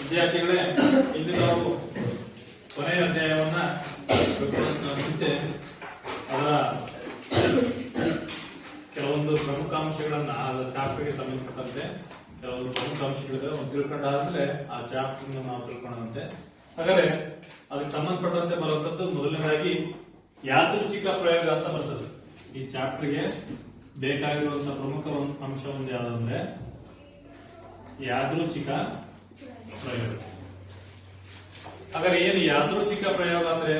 ವಿದ್ಯಾರ್ಥಿಗಳೇ, ಇಂದು ನಾವು ಕೊನೆಯ ಅಧ್ಯಾಯವನ್ನ ಮುಂಚೆ ಅದರ ಕೆಲವೊಂದು ಪ್ರಮುಖ ಅಂಶಗಳನ್ನ ಅದರ ಚಾಪ್ಟರ್ಗೆ ಸಂಬಂಧಪಟ್ಟಂತೆ ಕೆಲವೊಂದು ಪ್ರಮುಖ ಅಂಶಗಳಿದೆ. ತಿಳ್ಕೊಂಡಾದ್ಮೇಲೆ ಆ ಚಾಪ್ಟರ್ ನಾವು ತಿಳ್ಕೊಳ್ಳುವಂತೆ. ಹಾಗಾದ್ರೆ ಅದಕ್ಕೆ ಸಂಬಂಧಪಟ್ಟಂತೆ ಬರುವಂತದ್ದು ಮೊದಲನೇದಾಗಿ ಯಾದೃಚ್ಛಿಕ ಪ್ರಯೋಗ ಅಂತ ಬರ್ತದೆ. ಈ ಚಾಪ್ಟರ್ಗೆ ಬೇಕಾಗಿರುವಂತಹ ಪ್ರಮುಖ ಅಂಶ ಒಂದು ಯಾವುದು ಅಂದ್ರೆ ಯಾದೃಚ್ಛಿಕ ಪ್ರಯೋಗ. ಹಾಗಾದ್ರೆ ಏನು ಯಾದೃಚ್ಛಿಕ ಪ್ರಯೋಗ ಅಂದ್ರೆ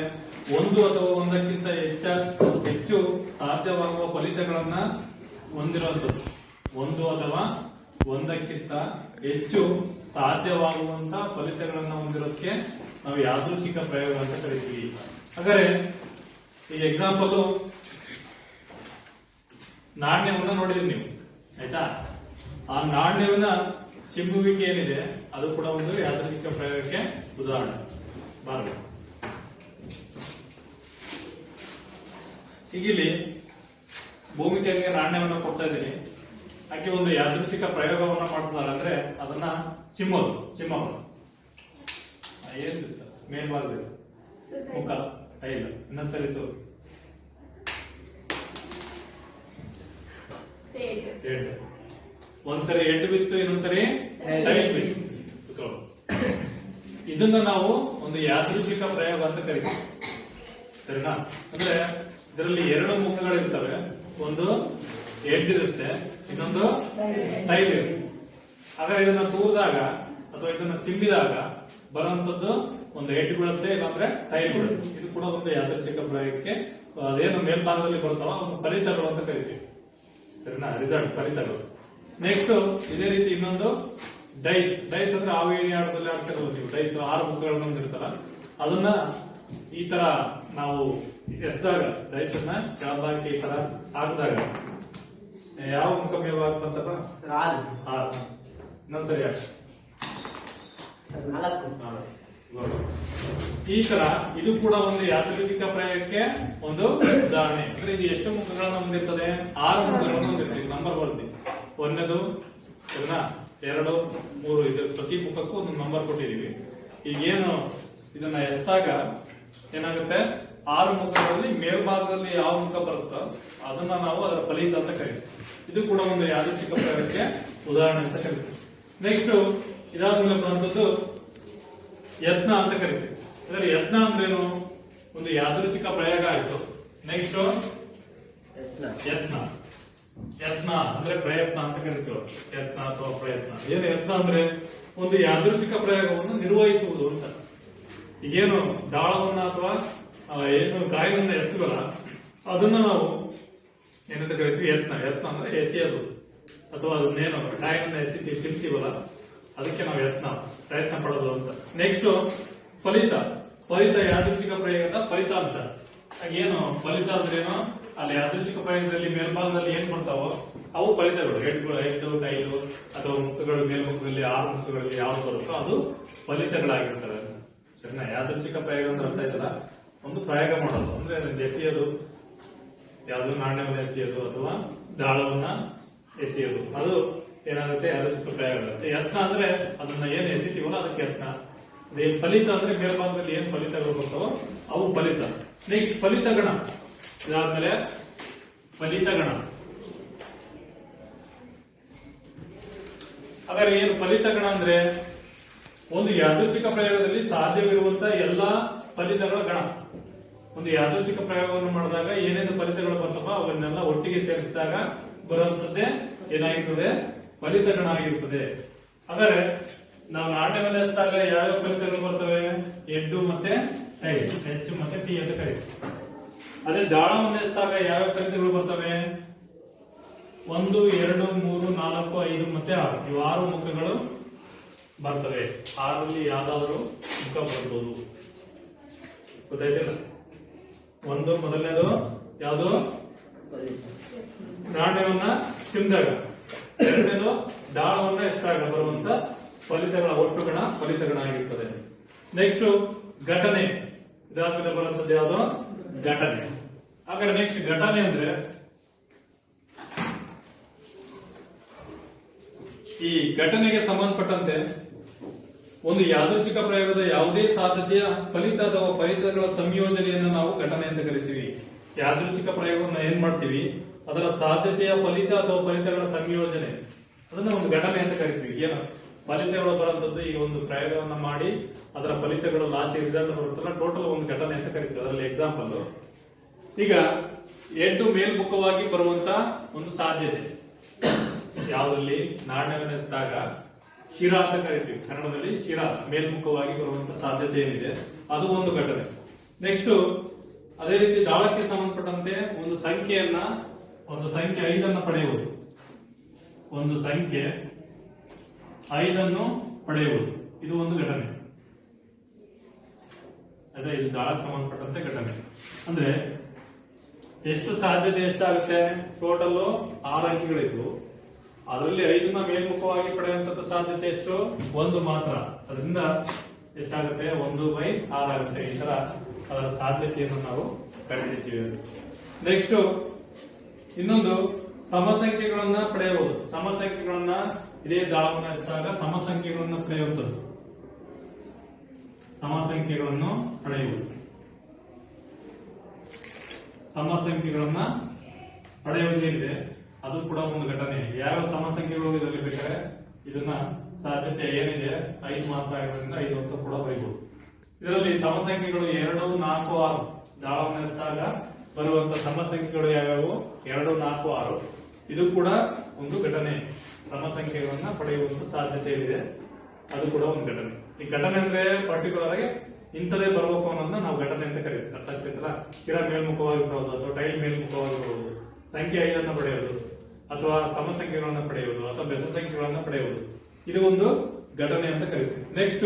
ಒಂದು ಅಥವಾ ಒಂದಕ್ಕಿಂತ ಹೆಚ್ಚು ಸಾಧ್ಯವಾಗುವ ಫಲಿತಗಳನ್ನ ಹೊಂದಿರುವಂಥದ್ದು. ಒಂದು ಅಥವಾ ಒಂದಕ್ಕಿಂತ ಹೆಚ್ಚು ಸಾಧ್ಯವಾಗುವಂತಹ ಫಲಿತಗಳನ್ನ ಹೊಂದಿರೋದಕ್ಕೆ ನಾವು ಯಾದೃಚ್ಛಿಕ ಪ್ರಯೋಗ ಅಂತ ಕರಿತೀವಿ. ಹಾಗಾದ್ರೆ ಈ ಎಕ್ಸಾಂಪಲ್ ನಾಣ್ಯವನ್ನ ನೋಡಿದ್ರಿ ನೀವು, ಆಯ್ತಾ? ಆ ನಾಣ್ಯವನ್ನ ಚಿಮ್ಮುವಿಕೆ ಏನಿದೆ ಅದು ಕೂಡ ಒಂದು ಯಾದೃಚ್ಛಿಕ ಪ್ರಯೋಗಕ್ಕೆ ಉದಾಹರಣೆ. ಬಾರಬೇಕು ಹೀಗಿಲ್ಲಿ ಭೂಮಿಕೆಗೆ ನಾಣ್ಯವನ್ನು ಕೊಡ್ತಾ ಇದ್ದೀನಿ, ಆಕೆ ಒಂದು ಯಾದೃಚ್ಛಿಕ ಪ್ರಯೋಗವನ್ನ ಮಾಡ್ತಾರೆ ಅಂದ್ರೆ ಅದನ್ನ ಚಿಮ್ಮೋದು ಏನ್ ಮೇಲ್ಬಾರ್ದು ಮುಖ ಇಲ್ಲ. ಇನ್ನೊಂದ್ಸರಿ ಒಂದ್ಸರಿ ಎಟ್ಟು ಬಿತ್ತು, ಇನ್ನೊಂದ್ಸರಿ ಟೈಲ್ ಬಿತ್ತು. ಇದನ್ನ ನಾವು ಒಂದು ಯಾದೃಚ್ಛಿಕ ಪ್ರಯೋಗ ಅಂತ ಕರಿತೀವಿ, ಸರಿನಾ? ಅಂದ್ರೆ ಇದರಲ್ಲಿ ಎರಡು ಮುಖಗಳಿರ್ತವೆ, ಒಂದು ಎಡ್ ಇರುತ್ತೆ, ಇನ್ನೊಂದು ಟೈಲ್ ಇರುತ್ತೆ. ಹಾಗಾದ್ರೆ ಇದನ್ನ ತೂರಿದಾಗ ಅಥವಾ ಇದನ್ನ ಚಿಮ್ಮಿದಾಗ ಬರುವಂತದ್ದು ಒಂದು ಎಡ್ ಬೀಳುತ್ತೆ, ಇಲ್ಲಾಂದ್ರೆ ಟೈಲ್ ಬೀಳುತ್ತೆ. ಇದು ಕೂಡ ಒಂದು ಯಾದೃಚ್ಛಿಕ ಪ್ರಯೋಗಕ್ಕೆ ಅದೇನು ಮೇಲ್ಭಾಗದಲ್ಲಿ ಬರ್ತಾವ ಒಂದು ಫಲಿತಗಳು ಅಂತ ಕರಿತೀವಿ, ಸರಿನಾ? ರಿಸಲ್ಟ್, ಫಲಿತಗಳು. ನೆಕ್ಸ್ಟ್ ಇದೇ ರೀತಿ ಇನ್ನೊಂದು ಡೈಸ್ ಅಂದ್ರೆ ಆವೇಣಿ ಆಟದಲ್ಲಿ ಆಡ್ತಿರೋದು ನೀವು. ಡೈಸ್ 6 ಮುಖಗಳನ್ನು ಹೊಂದಿರ್ತಾರ, ಅದನ್ನ ಈ ತರ ನಾವು ಎಸ್ದಾಗ ಡೈಸ್ ಅನ್ನ ಕೆಳಭಾಗಕ್ಕೆ ಈ ತರ ಹಾಕಿದಾಗ ಯಾವ ಮುಖ ಮೇವಾಗ್ತಂತಪ್ಪ? 6. ಇನ್ನೊಂದ್ಸರಿ ಈ ತರ ಇದು ಕೂಡ ಒಂದು ಯಾದೃಚ್ಛಿಕ ಪ್ರಯೋಗಕ್ಕೆ ಒಂದು ಉದಾಹರಣೆ. ಅಂದ್ರೆ ಇದು ಎಷ್ಟು ಮುಖಗಳನ್ನು ಹೊಂದಿರ್ತದೆ? 6 ಮುಖಗಳನ್ನು ಹೊಂದಿರ್ತೀವಿ. ನಂಬರ್ ಬರ್ತೀವಿ, 1, 2, 3. ಇದು ಪ್ರತಿ ಮುಖಕ್ಕೂ ಒಂದು ನಂಬರ್ ಕೊಟ್ಟಿದೀವಿ. ಈಗೇನು ಇದನ್ನ ಎಸ್ದಾಗ ಏನಾಗುತ್ತೆ? 6 ಮುಖಗಳಲ್ಲಿ ಮೇಲ್ಭಾಗದಲ್ಲಿ ಯಾವ ಮುಖ ಬರುತ್ತೋ ಅದನ್ನ ನಾವು ಅದರ ಫಲಿತ ಅಂತ ಕರಿತೀವಿ. ಇದು ಕೂಡ ಒಂದು ಯಾದೃಚ್ಛಿಕ ಪ್ರಯೋಗಕ್ಕೆ ಉದಾಹರಣೆ ಅಂತ ಕರಿತೀವಿ. ನೆಕ್ಸ್ಟ್ ಇದಾದ್ಮೇಲೆ ಬರುವಂತದ್ದು ಯತ್ನ ಅಂತ ಕರಿತೀವಿ. ಅಂದ್ರೆ ಯತ್ನ ಅಂದ್ರೇನು? ಒಂದು ಯಾದೃಚ್ಛಿಕ ಪ್ರಯೋಗ ಆಯ್ತು. ನೆಕ್ಸ್ಟ್ ಯತ್ನ ಅಂದ್ರೆ ಪ್ರಯತ್ನ ಅಂತ ಕರಿತೀವಿ. ಯತ್ನ ಅಥವಾ ಪ್ರಯತ್ನ. ಏನು ಯತ್ನ ಅಂದ್ರೆ ಒಂದು ಯಾದೃಚ್ಛಿಕ ಪ್ರಯೋಗವನ್ನು ನಿರ್ವಹಿಸುವುದು ಅಂತ. ಈಗೇನು ದಾಳವನ್ನ ಅಥವಾ ಏನು ಕಾಯಿವನ್ನ ಎಸ್ತೀವಲ್ಲ ಅದನ್ನ ನಾವು ಏನಂತ ಕರಿತೀವಿ? ಯತ್ನ ಅಂದ್ರೆ ಎಸೆಯೋದು, ಅಥವಾ ಅದನ್ನೇನು ಕಾಯಿವನ್ನ ಎಸಿತೀವಿ, ಚಿಮ್ತೀವಲ್ಲ ಅದಕ್ಕೆ ನಾವು ಪ್ರಯತ್ನ ಪಡೋದು ಅಂತ. ನೆಕ್ಸ್ಟ್ ಫಲಿತ ಯಾದೃಚ್ಛಿಕ ಪ್ರಯೋಗದ ಫಲಿತಾಂಶ. ಏನು ಫಲಿತ ಅಂದ್ರೇನು? ಅಲ್ಲಿ ಯಾದೃಚ್ಛಿಕ ಪ್ರಯೋಗದಲ್ಲಿ ಮೇಲ್ಭಾಗದಲ್ಲಿ ಏನ್ ಬರ್ತಾವೋ ಅವು ಫಲಿತಗಳು. ಹೆಡ್, ಟೈಲು ಅಥವಾ ಮುಖಗಳು, ಮೇಲ್ಮುಖದಲ್ಲಿ 6 ಮುಖಗಳಲ್ಲಿ ಯಾವ್ದು ಬರುತ್ತೋ ಅದು ಫಲಿತಗಳಾಗಿರ್ತವೆ, ಸರಿನಾ? ಯಾದೃಚ್ಛಿಕ ಪ್ರಯೋಗ ಅಂದ್ರೆ ಅರ್ಥ ಆಯ್ತಲ್ಲ, ಒಂದು ಪ್ರಯೋಗ ಮಾಡೋದು ಅಂದ್ರೆ ಎಸೆಯೋದು, ಯಾವ್ದು ನಾಣ್ಯವನ್ನು ಎಸೆಯೋದು ಅಥವಾ ದಾಳವನ್ನ ಎಸೆಯೋದು, ಅದು ಏನಾಗುತ್ತೆ? ಯಾದೃಚ್ಛಿಕ ಪ್ರಯೋಗ ಆಗುತ್ತೆ. ಯತ್ನ ಅಂದ್ರೆ ಅದನ್ನ ಏನ್ ಎಸಿತೀವಲ್ಲ ಅದಕ್ಕೆ ಯತ್ನ. ಅದೇ ಫಲಿತ ಅಂದ್ರೆ ಮೇಲ್ಭಾಗದಲ್ಲಿ ಏನ್ ಫಲಿತಗಳು ಬರ್ತಾವೋ ಅವು ಫಲಿತ. ನೆಕ್ಸ್ಟ್ ಫಲಿತಗಣ. ಇದಾದ್ಮೇಲೆ ಫಲಿತಗಣ. ಹಾಗಾದ್ರೆ ಏನು ಫಲಿತಗಣ ಅಂದ್ರೆ? ಒಂದು ಯಾದೃಚ್ಛಿಕ ಪ್ರಯೋಗದಲ್ಲಿ ಸಾಧ್ಯವಿರುವಂತಹ ಎಲ್ಲಾ ಫಲಿತಗಳ ಗಣ. ಒಂದು ಯಾದೃಚ್ಛಿಕ ಪ್ರಯೋಗವನ್ನು ಮಾಡಿದಾಗ ಏನೇನು ಫಲಿತಗಳು ಬರ್ತವ ಅವನ್ನೆಲ್ಲ ಒಟ್ಟಿಗೆ ಸೇರಿಸಿದಾಗ ಬರುವಂತದ್ದೇ ಏನಾಗಿರ್ತದೆ? ಫಲಿತಗಣ ಆಗಿರ್ತದೆ. ಹಾಗಾದ್ರೆ ನಾವು ನಾಣ್ಯವನ್ನು ಎಸ್ದಾಗ ಯಾವ್ಯಾವ ಫಲಿತಗಳು ಬರ್ತವೆ? ಎಡ್ಡು ಮತ್ತೆ ಟೈಲ್, ಎಚ್ ಮತ್ತೆ ಟಿ ಅಂತ ಕರೀತೀವಿ. ಅದೇ ದಾಳವನ್ನು ಎಸ್ದಾಗ ಯಾವ್ಯಾವ ಫಲಿತಗಳು ಬರ್ತವೆ? 1, 2, 3, 4, 5 ಮತ್ತೆ 6. ಇವು 6 ಮುಖಗಳು ಬರ್ತವೆ. 6ರಲ್ಲಿ ಯಾವ್ದಾದ್ರು ಮುಖ ಬರ್ಬೋದು, ಗೊತ್ತಾಯ್ತಿಲ್ಲ? ಮೊದಲನೇದು ಯಾವುದು? ನಾಣ್ಯವನ್ನ ಚಿಮ್ದಾಗ. ಎರಡನೇದು ದಾಳವನ್ನ ಎಸ್ದಾಗ ಬರುವಂತ ಫಲಿತಗಳ ಒಟ್ಟುಗಣ ಫಲಿತಗಣ ಆಗಿರ್ತದೆ. ನೆಕ್ಸ್ಟ್ ಘಟನೆ. ಇದಾದ್ಮೇಲೆ ಬರುವಂತದ್ದು ಯಾವುದು? ಘಟನೆ. ಹಾಗಾದ್ರೆ ನೆಕ್ಸ್ಟ್ ಘಟನೆ ಅಂದ್ರೆ ಈ ಘಟನೆಗೆ ಸಂಬಂಧಪಟ್ಟಂತೆ ಒಂದು ಯಾದೃಚ್ಛಿಕ ಪ್ರಯೋಗದ ಯಾವುದೇ ಸಾಧ್ಯತೆಯ ಫಲಿತ ಅಥವಾ ಫಲಿತಗಳ ಸಂಯೋಜನೆಯನ್ನು ನಾವು ಘಟನೆ ಅಂತ ಕರಿತೀವಿ. ಯಾದೃಚ್ಛಿಕ ಪ್ರಯೋಗವನ್ನು ಏನ್ ಮಾಡ್ತೀವಿ, ಅದರ ಸಾಧ್ಯತೆಯ ಫಲಿತ ಅಥವಾ ಫಲಿತಗಳ ಸಂಯೋಜನೆ, ಅದನ್ನ ಒಂದು ಘಟನೆ ಅಂತ ಕರಿತೀವಿ. ಏನು ಫಲಿತಗಳು ಬರುವಂತದ್ದು, ಈ ಒಂದು ಪ್ರಯೋಗವನ್ನ ಮಾಡಿ ಅದರ ಫಲಿತಗಳು ಲಾಸ್ಟ್ ರಿಸಲ್ಟ್ ಬರುತ್ತಲ್ಲ, ಟೋಟಲ್ ಒಂದು ಘಟನೆ ಅಂತ ಕರಿತೀವಿ. ಅದರಲ್ಲಿ ಎಕ್ಸಾಂಪಲ್, ಈಗ ಎಡ್ಡು ಮೇಲ್ಮುಖವಾಗಿ ಬರುವಂತ ಒಂದು ಸಾಧ್ಯತೆ ಯಾವುದಲ್ಲಿ ನಾಣ್ಯವೆನಿಸಿದಾಗ ಶಿರ ಅಂತ ಕರಿತೀವಿ. ಕನ್ನಡದಲ್ಲಿ ಶಿರ ಮೇಲ್ಮುಖವಾಗಿ ಬರುವಂತ ಸಾಧ್ಯತೆ ಏನಿದೆ ಅದು ಒಂದು ಘಟನೆ. ನೆಕ್ಸ್ಟ್ ಅದೇ ರೀತಿ ದಾಳಕ್ಕೆ ಸಂಬಂಧಪಟ್ಟಂತೆ ಒಂದು ಸಂಖ್ಯೆ 5 ಪಡೆಯುವುದು, ಒಂದು ಸಂಖ್ಯೆ 5 ಪಡೆಯುವುದು, ಇದು ಒಂದು ಘಟನೆ. ಅದೇ ಇದು ದಾಳಕ್ಕೆ ಸಂಬಂಧಪಟ್ಟಂತೆ ಘಟನೆ. ಅಂದ್ರೆ ಎಷ್ಟು ಸಾಧ್ಯತೆ ಎಷ್ಟಾಗುತ್ತೆ, ಟೋಟಲ್ 6 ಅಂಕಿಗಳಿದ್ವು, ಅದರಲ್ಲಿ 5 ಮೇಲ್ಮುಖವಾಗಿ ಪಡೆಯುವಂತ ಸಾಧ್ಯತೆ ಎಷ್ಟು, 1 ಮಾತ್ರ. ಅದರಿಂದ ಎಷ್ಟಾಗುತ್ತೆ, 1/6 ಆಗುತ್ತೆ. ಈ ತರ ಅದರ ಸಾಧ್ಯತೆಯನ್ನು ನಾವು ಕಂಡುಹಿಡಿತೀವಿ. ನೆಕ್ಸ್ಟ್ ಇನ್ನೊಂದು ಸಮಸಂಖ್ಯೆಗಳನ್ನ ಪಡೆಯಬಹುದು. ಸಮಸಂಖ್ಯೆಗಳನ್ನ ಇದೇ ದಾಳವನ್ನು ಎಷ್ಟಾಗ ಸಮಸಂಖ್ಯೆಗಳನ್ನ ಪಡೆಯುವಂಥದ್ದು, ಸಮಸಂಖ್ಯೆಗಳನ್ನು ಪಡೆಯುವುದು, ಸಮಸಂಖ್ಯೆಗಳನ್ನ ಪಡೆಯುವುದೇನಿದೆ ಅದು ಕೂಡ ಒಂದು ಘಟನೆ. ಯಾವ ಸಮಸಂಖ್ಯೆಗಳು ಇದರಲ್ಲಿ ಬೇಕಾದ್ರೆ ಇದನ್ನ ಸಾಧ್ಯತೆ ಏನಿದೆ 5 ಮಾತ್ರ ಆಗಿರೋದ್ರಿಂದ 5 ಅಂತ ಕೂಡ ಬರೀಬಹುದು. ಇದರಲ್ಲಿ ಸಮಸಂಖ್ಯೆಗಳು 2, 4, 6 ದಾಳವನ್ನು ಎಷ್ಟಾಗ ಬರುವಂತ ಸಮಸಂಖ್ಯೆಗಳು ಯಾವ್ಯಾವು, 2, 4, 6. ಇದು ಕೂಡ ಒಂದು ಘಟನೆ. ಸಮಸಂಖ್ಯೆಗಳನ್ನ ಪಡೆಯುವಂತ ಸಾಧ್ಯತೆ ಇದೆ, ಅದು ಕೂಡ ಒಂದು ಘಟನೆ. ಈ ಘಟನೆ ಅಂದ್ರೆ ಪರ್ಟಿಕ್ಯುಲರ್ ಆಗಿ ಇಂಥದೇ ಬರಬೇಕು ಅನ್ನೋದನ್ನ ನಾವು ಘಟನೆ ಅಂತ ಕರೀತೀವಿ. ಅರ್ಥ ಆಗ್ತಿಲ್ಲ, ಶಿರ ಮೇಲ್ಮುಖವಾಗಿ ಬರೋದು ಅಥವಾ ಟೈಲ್ ಮೇಲ್ಮುಖವಾಗಿ ಬರೋದು, ಸಂಖ್ಯೆ 5 ಪಡೆಯೋದು ಅಥವಾ ಸಮಸಂಖ್ಯೆಗಳನ್ನ ಪಡೆಯುವುದು ಅಥವಾ ಬೆಸ ಸಂಖ್ಯೆಗಳನ್ನ ಪಡೆಯುವುದು, ಇದು ಒಂದು ಘಟನೆ ಅಂತ ಕರೀತೀವಿ. ನೆಕ್ಸ್ಟ್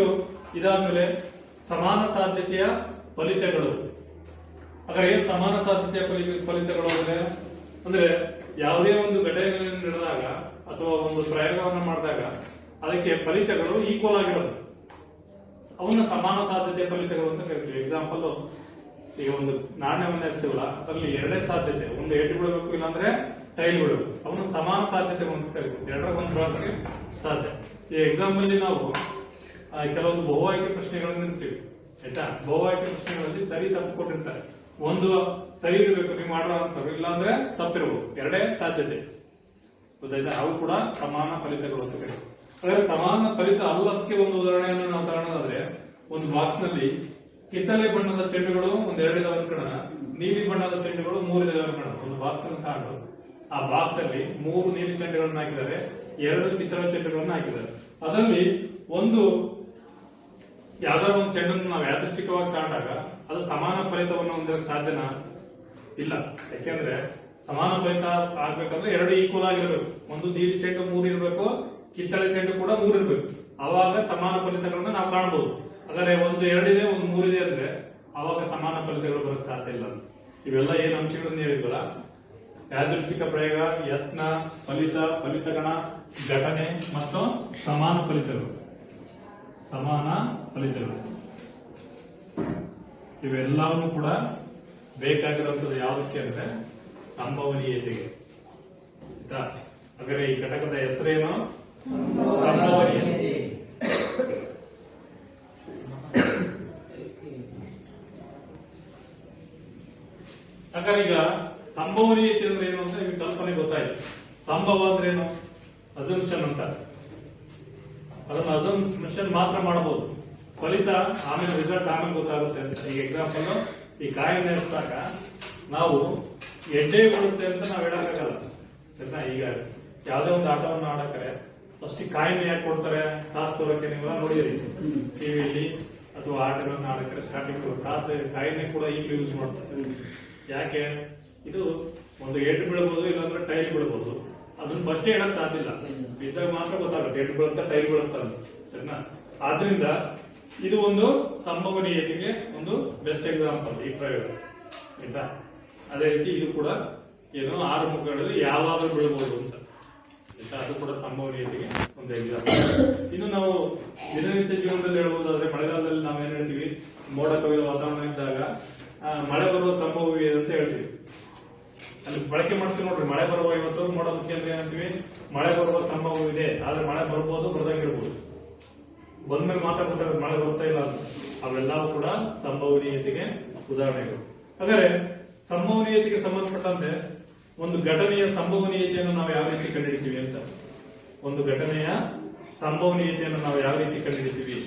ಇದಾದ್ಮೇಲೆ ಸಮಾನ ಸಾಧ್ಯತೆಯ ಫಲಿತಗಳು. ಹಾಗಾದ್ರೆ ಏನ್ ಸಮಾನ ಸಾಧ್ಯತೆಯ ಫಲಿತಗಳು ಅಂದ್ರೆ ಯಾವುದೇ ಒಂದು ಘಟನೆಗಳನ್ನು ನಡೆದಾಗ ಅಥವಾ ಒಂದು ಪ್ರಯೋಗವನ್ನು ಮಾಡಿದಾಗ ಅದಕ್ಕೆ ಫಲಿತಗಳು ಈಕ್ವಲ್ ಆಗಿರೋದು, ಅವನ್ನ ಸಮಾನ ಸಾಧ್ಯತೆಯ ಫಲಿತಗಳು ಅಂತ ಕರಿತೀವಿ. ಎಕ್ಸಾಂಪಲ್, ಈಗ ಒಂದು ನಾಣ್ಯವನ್ನು ಎಸ್ತೀವಲ್ಲ, ಅದರಲ್ಲಿ 2 ಸಾಧ್ಯತೆ, ಒಂದು ಎಡ್ ಬಿಡಬೇಕು ಇಲ್ಲಾಂದ್ರೆ ಟೈಲ್ ಬಿಡಬೇಕು, ಅವನ್ನ ಸಮಾನ ಸಾಧ್ಯತೆಗಳು ಅಂತ ಕರಿತೀವಿ. 2ರ ಒಂದು ಬರೋದಕ್ಕೆ ಸಾಧ್ಯ. ಈ ಎಕ್ಸಾಂಪಲ್ ನಾವು ಕೆಲವೊಂದು ಬಹು ಆಯ್ಕೆ ಪ್ರಶ್ನೆಗಳನ್ನು ಇರ್ತೀವಿ, ಆಯ್ತಾ. ಬಹು ಆಯ್ಕೆ ಪ್ರಶ್ನೆಗಳಲ್ಲಿ ಸರಿ ತಪ್ಪು ಕೊಟ್ಟಿರ್ತಾರೆ. ಒಂದು ಸರಿ ಇರಬೇಕು ನೀವು ಮಾಡೋ ಆನ್ಸರ್, ಇಲ್ಲ ಅಂದ್ರೆ ತಪ್ಪಿರಬಹುದು, 2 ಸಾಧ್ಯತೆ, ಗೊತ್ತಾಯ್ತಾ. ಅವು ಕೂಡ ಸಮಾನ ಫಲಿತಗಳು ಅಂತ ಕರೀತೀವಿ. ಹಾಗಾದ್ರೆ ಸಮಾನ ಫಲಿತ ಅಲ್ಲದಕ್ಕೆ ಒಂದು ಉದಾಹರಣೆಯನ್ನು ನಾವು ತಗೊಳ್ಳೋದಾದ್ರೆ, ಒಂದು ಬಾಕ್ಸ್ ನಲ್ಲಿ ಕಿತ್ತಳೆ ಬಣ್ಣದ ಚೆಂಡುಗಳು 2 ಇದಾವೆ ಅನ್ಕೊಳ್ಳೋಣ, ನೀಲಿ ಬಣ್ಣದ ಚೆಂಡುಗಳು 3 ಇದಾವೆ ಅನ್ಕೊಳ್ಳೋಣ. ಒಂದು ಬಾಕ್ಸ್ ಅನ್ನು ತಗೊಂಡು ಆ ಬಾಕ್ಸ್ ಅಲ್ಲಿ 3 ನೀಲಿ ಚೆಂಡುಗಳನ್ನು ಹಾಕಿದ್ದಾರೆ, 2 ಕಿತ್ತಳೆ ಚೆಂಡುಗಳನ್ನು ಹಾಕಿದ್ದಾರೆ. ಅದರಲ್ಲಿ ಒಂದು ಯಾವ್ದಾದ್ರು ಒಂದು ಚೆಂಡನ್ನು ನಾವು ಯಾದೃಚ್ಛಿಕವಾಗಿ ತಗೊಂಡಾಗ ಅದು ಸಮಾನ ಫಲಿತವನ್ನು ಹೊಂದಕ್ಕೆ ಸಾಧ್ಯನಾ? ಇಲ್ಲ. ಯಾಕೆಂದ್ರೆ ಸಮಾನ ಫಲಿತ ಆಗ್ಬೇಕಂದ್ರೆ 2 ಈಕ್ವಲ್ ಆಗಿರ್ಬೇಕು. ಒಂದು ನೀಲಿ ಚೆಂಡು 3 ಇರಬೇಕು, ಕಿತ್ತಳೆ ಚೆಂಡು ಕೂಡ 3 ಇರಬೇಕು, ಅವಾಗ ಸಮಾನ ಫಲಿತಗಳನ್ನ ನಾವು ಕಾಣಬಹುದು. ಹಾಗಾದ್ರೆ ಒಂದು 2 ಇದೆ, ಒಂದು 3 ಇದೆ ಅಂದ್ರೆ ಅವಾಗ ಸಮಾನ ಫಲಿತಗಳು ಬರಕ್ ಸಾಧ್ಯ ಇಲ್ಲ. ಇವೆಲ್ಲ ಏನ್ ಅಂಶಗಳನ್ನು ಹೇಳಿದ್ವಲ್ಲ, ಯಾದೃಚ್ಛಿಕ ಪ್ರಯೋಗ, ಯತ್ನ, ಫಲಿತ, ಫಲಿತಗಣ, ಘಟನೆ ಮತ್ತು ಸಮಾನ ಫಲಿತಗಳು. ಸಮಾನ ಫಲಿತಗಳು ಇವೆಲ್ಲವನ್ನೂ ಕೂಡ ಬೇಕಾಗಿರುವಂತದ್ದು ಯಾವುದಕ್ಕೆ ಅಂದ್ರೆ ಸಂಭವನೀಯತೆಗೆ. ಹಾಗಾದ್ರೆ ಈ ಘಟಕದ ಹೆಸರೇನು? ಸಂಭವನೀಯತೆ. ಹಾಗಾದ್ರೆ ಈಗ ಸಂಭವನೀಯತೆ ಅಂದ್ರೆ ಏನು ಅಂತ ನಿಮಗೆ ಕಲ್ಪನೆ ಗೊತ್ತಾಯ್ತು. ಸಂಭವ ಅಂದ್ರೆ ಏನು? ಅಸಂಪ್ಷನ್ ಅಂತ. ಅದನ್ನ ಅಸಂಪ್ಷನ್ ಮಾತ್ರ ಮಾಡಬಹುದು, ಫಲಿತ ಆಮೇಲೆ ರಿಸಲ್ಟ್ ಆಮೇಲೆ ಗೊತ್ತಾಗುತ್ತೆ ಅಂತ. ಈಗ ಎಕ್ಸಾಂಪಲ್, ಈ ಕಾಯಿನ ಎಸ್ದಾಗ ನಾವು ಎಡ್ಡೆ ಬರುತ್ತೆ ಅಂತ ನಾವ್ ಹೇಳಕ್ಕಾಗಲ್ಲ. ಈಗ ಯಾವ್ದೇ ಒಂದು ಆಟವನ್ನು ಆಡಕ್ರೆ ಫಸ್ಟ್ ಕಾಯಿನ ಯಾಕೆ ಕೊಡ್ತಾರೆ? ಟಾಸ್ ತೋರಕ್ಕೆ. ನೀವೆಲ್ಲ ನೋಡಿರಿ ಟಿವಿಯಲ್ಲಿ ಅಥವಾ ಆಟಗಳನ್ನ ಆಡಕ್ರೆ ಸ್ಟಾರ್ಟಿಂಗ್ ಟಾಸ್ ಕಾಯಿನ ಕೂಡ ಈಗಲೂ ಯೂಸ್ ಮಾಡ್ತಾರೆ. ಯಾಕೆ? ಇದು ಒಂದು ಎಡ್ ಬೀಳ್ಬೋದು, ಇಲ್ಲಾಂದ್ರೆ ಟೈಲ್ ಬೀಳ್ಬೋದು. ಅದನ್ನ ಫಸ್ಟ್ ಹೇಳಕ್ ಸಾಧ್ಯ ಇಲ್ಲ, ಬಿದ್ದಾಗ ಮಾತ್ರ ಗೊತ್ತಾಗುತ್ತೆ ಎಡ್ ಬೀಳುತ್ತಾ ಟೈಲ್ ಬೀಳುತ್ತಾ ಅಂತ. ಸರಿನಾ? ಆದ್ರಿಂದ ಇದು ಒಂದು ಸಂಭವನೀಯತೆಗೆ ಒಂದು ಬೆಸ್ಟ್ ಎಕ್ಸಾಂಪಲ್ ಈ ಪ್ರಯೋಗ, ಆಯ್ತಾ. ಅದೇ ರೀತಿ ಇದು ಕೂಡ ಏನು 6 ಮುಖಗಳಲ್ಲಿ ಯಾವಾಗಲೂ ಬೀಳಬಹುದು ಅಂತ, ಆಯ್ತಾ. ಅದು ಕೂಡ ಸಂಭವನೀಯತೆಗೆ ಒಂದು ಎಕ್ಸಾಂಪಲ್. ಇನ್ನು ನಾವು ದಿನನಿತ್ಯ ಜೀವನದಲ್ಲಿ ಹೇಳ್ಬೋದಾದ್ರೆ, ಮಳೆಗಾಲದಲ್ಲಿ ನಾವೇನ್ ಹೇಳ್ತೀವಿ, ಮೋಡ ಕವಿದ ವಾತಾವರಣ ಇದ್ದಾಗ ಮಳೆ ಬರುವ ಸಂಭವವಿದೆ ಅಂತ ಹೇಳ್ತೀವಿ. ಅಲ್ಲಿ ಬಳಕೆ ಮಾಡ್ತೀವಿ ನೋಡ್ರಿ, ಮಳೆ ಬರುವ ಇವತ್ತು ಮೋಡ ಮುಚ್ಚಿ ಅಂದ್ರೆ ಏನಂತೀವಿ, ಮಳೆ ಬರುವ ಸಂಭವವಿದೆ, ಆದ್ರೆ ಮಳೆ ಬರ್ಬೋದು, ಬರ್ದಂಗಿರ್ಬೋದು. ಬಂದ್ಮೇಲೆ ಮಾತ್ರ ಗೊತ್ತಾಗುತ್ತೆ ಮಳೆ ಬರ್ತಾ ಇಲ್ಲ ಅಂತ. ಅವೆಲ್ಲವೂ ಕೂಡ ಸಂಭವನೀಯತೆಗೆ ಉದಾಹರಣೆಗಳು. ಹಾಗಾದ್ರೆ ಸಂಭವನೀಯತೆಗೆ ಸಂಬಂಧಪಟ್ಟಂತೆ ಒಂದು ಘಟನೆಯ ಸಂಭವನೀಯತೆಯನ್ನು ನಾವು ಯಾವ ರೀತಿ ಕಂಡುಹಿಡಿತೀವಿ ಅಂತ, ಒಂದು ಘಟನೆಯ ಸಂಭವನೀಯತೆಯನ್ನು ನಾವು ಯಾವ ರೀತಿ ಕಂಡುಹಿಡಿತೀವಿ?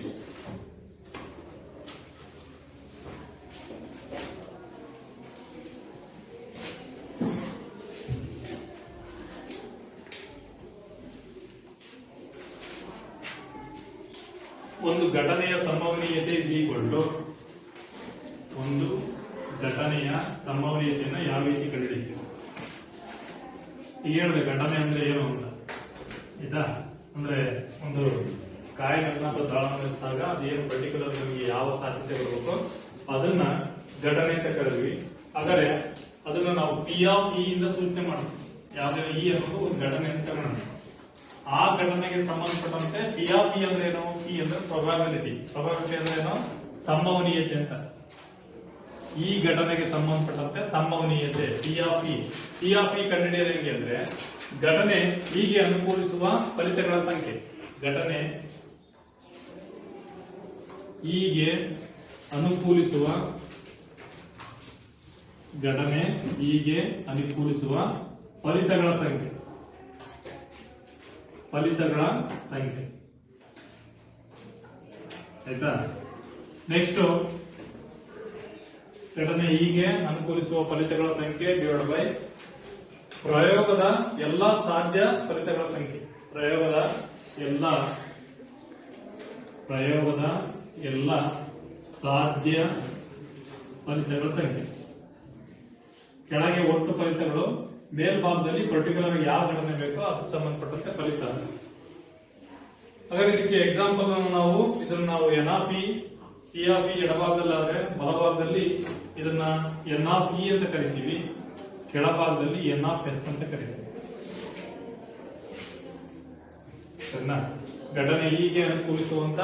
ಒಂದು ಘಟನೆಯ ಸಂಭವನೀಯತೆ ಇಸ್ ಈಕ್ವಲ್ ಟು, ಒಂದು ಘಟನೆಯ ಸಂಭವನೀಯತೆಯನ್ನು ಯಾವ ರೀತಿ ಕಂಡುಹಿಡಿತೀವಿ? ಈಗ ಹೇಳಿದೆ ಘಟನೆ ಅಂದ್ರೆ ಏನು ಅಂತ, ಆಯ್ತಾ? ಅಂದ್ರೆ ಒಂದು ಕಾಯಿಲೆಗಳನ್ನ ಅಥವಾ ದಾಳನಿಸಿದಾಗ ಅದೇನು ಪರ್ಟಿಕ್ಯುಲರ್ ನಮಗೆ ಯಾವ ಸಾಧ್ಯತೆ ಬರಬೇಕು ಅದನ್ನ ಘಟನೆ ಅಂತ ಕರೆದ್ವಿ. ಹಾಗಾದ್ರೆ ಅದನ್ನ ನಾವು ಪಿ ಆಫ್ ಇ ಇಂದ ಸೂಚನೆ ಮಾಡ್ತೀವಿ. ಯಾವ್ದೇ ಇ ಅನ್ನೋದು ಒಂದು ಘಟನೆ ಅಂತ ತಗೋಣ. ಆ ಘಟನೆಗೆ ಸಂಬಂಧಪಟ್ಟಂತೆ ಪಿ ಆಫ್ ಇ ಅಂದ್ರೆ ಏನು? ಪಿ ಅಂದ್ರೆ ಪ್ರೊಬಾಬಿಲಿಟಿ. ಪ್ರೊಬಾಬಿಲಿಟಿ ಅಂದ್ರೆ ಏನು? ಸಂಭವನೀಯತೆ ಅಂತ. ಈ ಘಟನೆಗೆ ಸಂಬಂಧಪಟ್ಟಂತೆ ಸಂಭವನೀಯತೆ P of E. P of E ಕಂಡುಹಿಡಿಯೋದು ಹೆಂಗೆ ಅಂದ್ರೆ ಘಟನೆ ಹೀಗೆ ಅನುಕೂಲಿಸುವ ಫಲಿತಗಳ ಸಂಖ್ಯೆ. ಘಟನೆ ಹೀಗೆ ಅನುಕೂಲಿಸುವ, ಘಟನೆ ಹೀಗೆ ಅನುಕೂಲಿಸುವ ಫಲಿತಗಳ ಸಂಖ್ಯೆ, ಫಲಿತಗಳ ಸಂಖ್ಯೆ. ಆಯ್ತಾ? ನೆಕ್ಸ್ಟ್ ಘಟನೆ ಹೀಗೆ ಅನುಕೂಲಿಸುವ ಫಲಿತಗಳ ಸಂಖ್ಯೆ ಡಿವೈಡ್ ಬೈ ಪ್ರಯೋಗದ ಎಲ್ಲ ಸಾಧ್ಯ ಫಲಿತಗಳ ಸಂಖ್ಯೆ. ಪ್ರಯೋಗದ ಎಲ್ಲ ಸಾಧ್ಯ ಫಲಿತಗಳ ಸಂಖ್ಯೆ. ಕೆಳಗೆ ಒಟ್ಟು ಫಲಿತಗಳು, ಮೇಲ್ಭಾಗದಲ್ಲಿ ಪರ್ಟಿಕ್ಯುಲರ್ ಯಾವ ಘಟನೆ ಬೇಕೋ ಅದಕ್ಕೆ ಸಂಬಂಧಪಟ್ಟಂತೆ ಫಲಿತ. ಹಾಗಾದ್ರೆ ಇದಕ್ಕೆ ಎಕ್ಸಾಂಪಲ್ ನಾವು N of E, P of E ಎಡಭಾಗದಲ್ಲಾದ್ರೆ ಬಲಭಾಗದಲ್ಲಿ ಇದನ್ನ ಎನ್ ಆಫ್ ಇ ಅಂತ ಕರಿತೀವಿ, ಕೆಳಭಾಗದಲ್ಲಿ ಎನ್ ಆಫ್ ಎಸ್ ಅಂತ ಕರಿತೀವಿ. ಸರಿನಾ? ಘಟನೆ ಹೀಗೆ ಅನುಕೂಲಿಸುವಂತ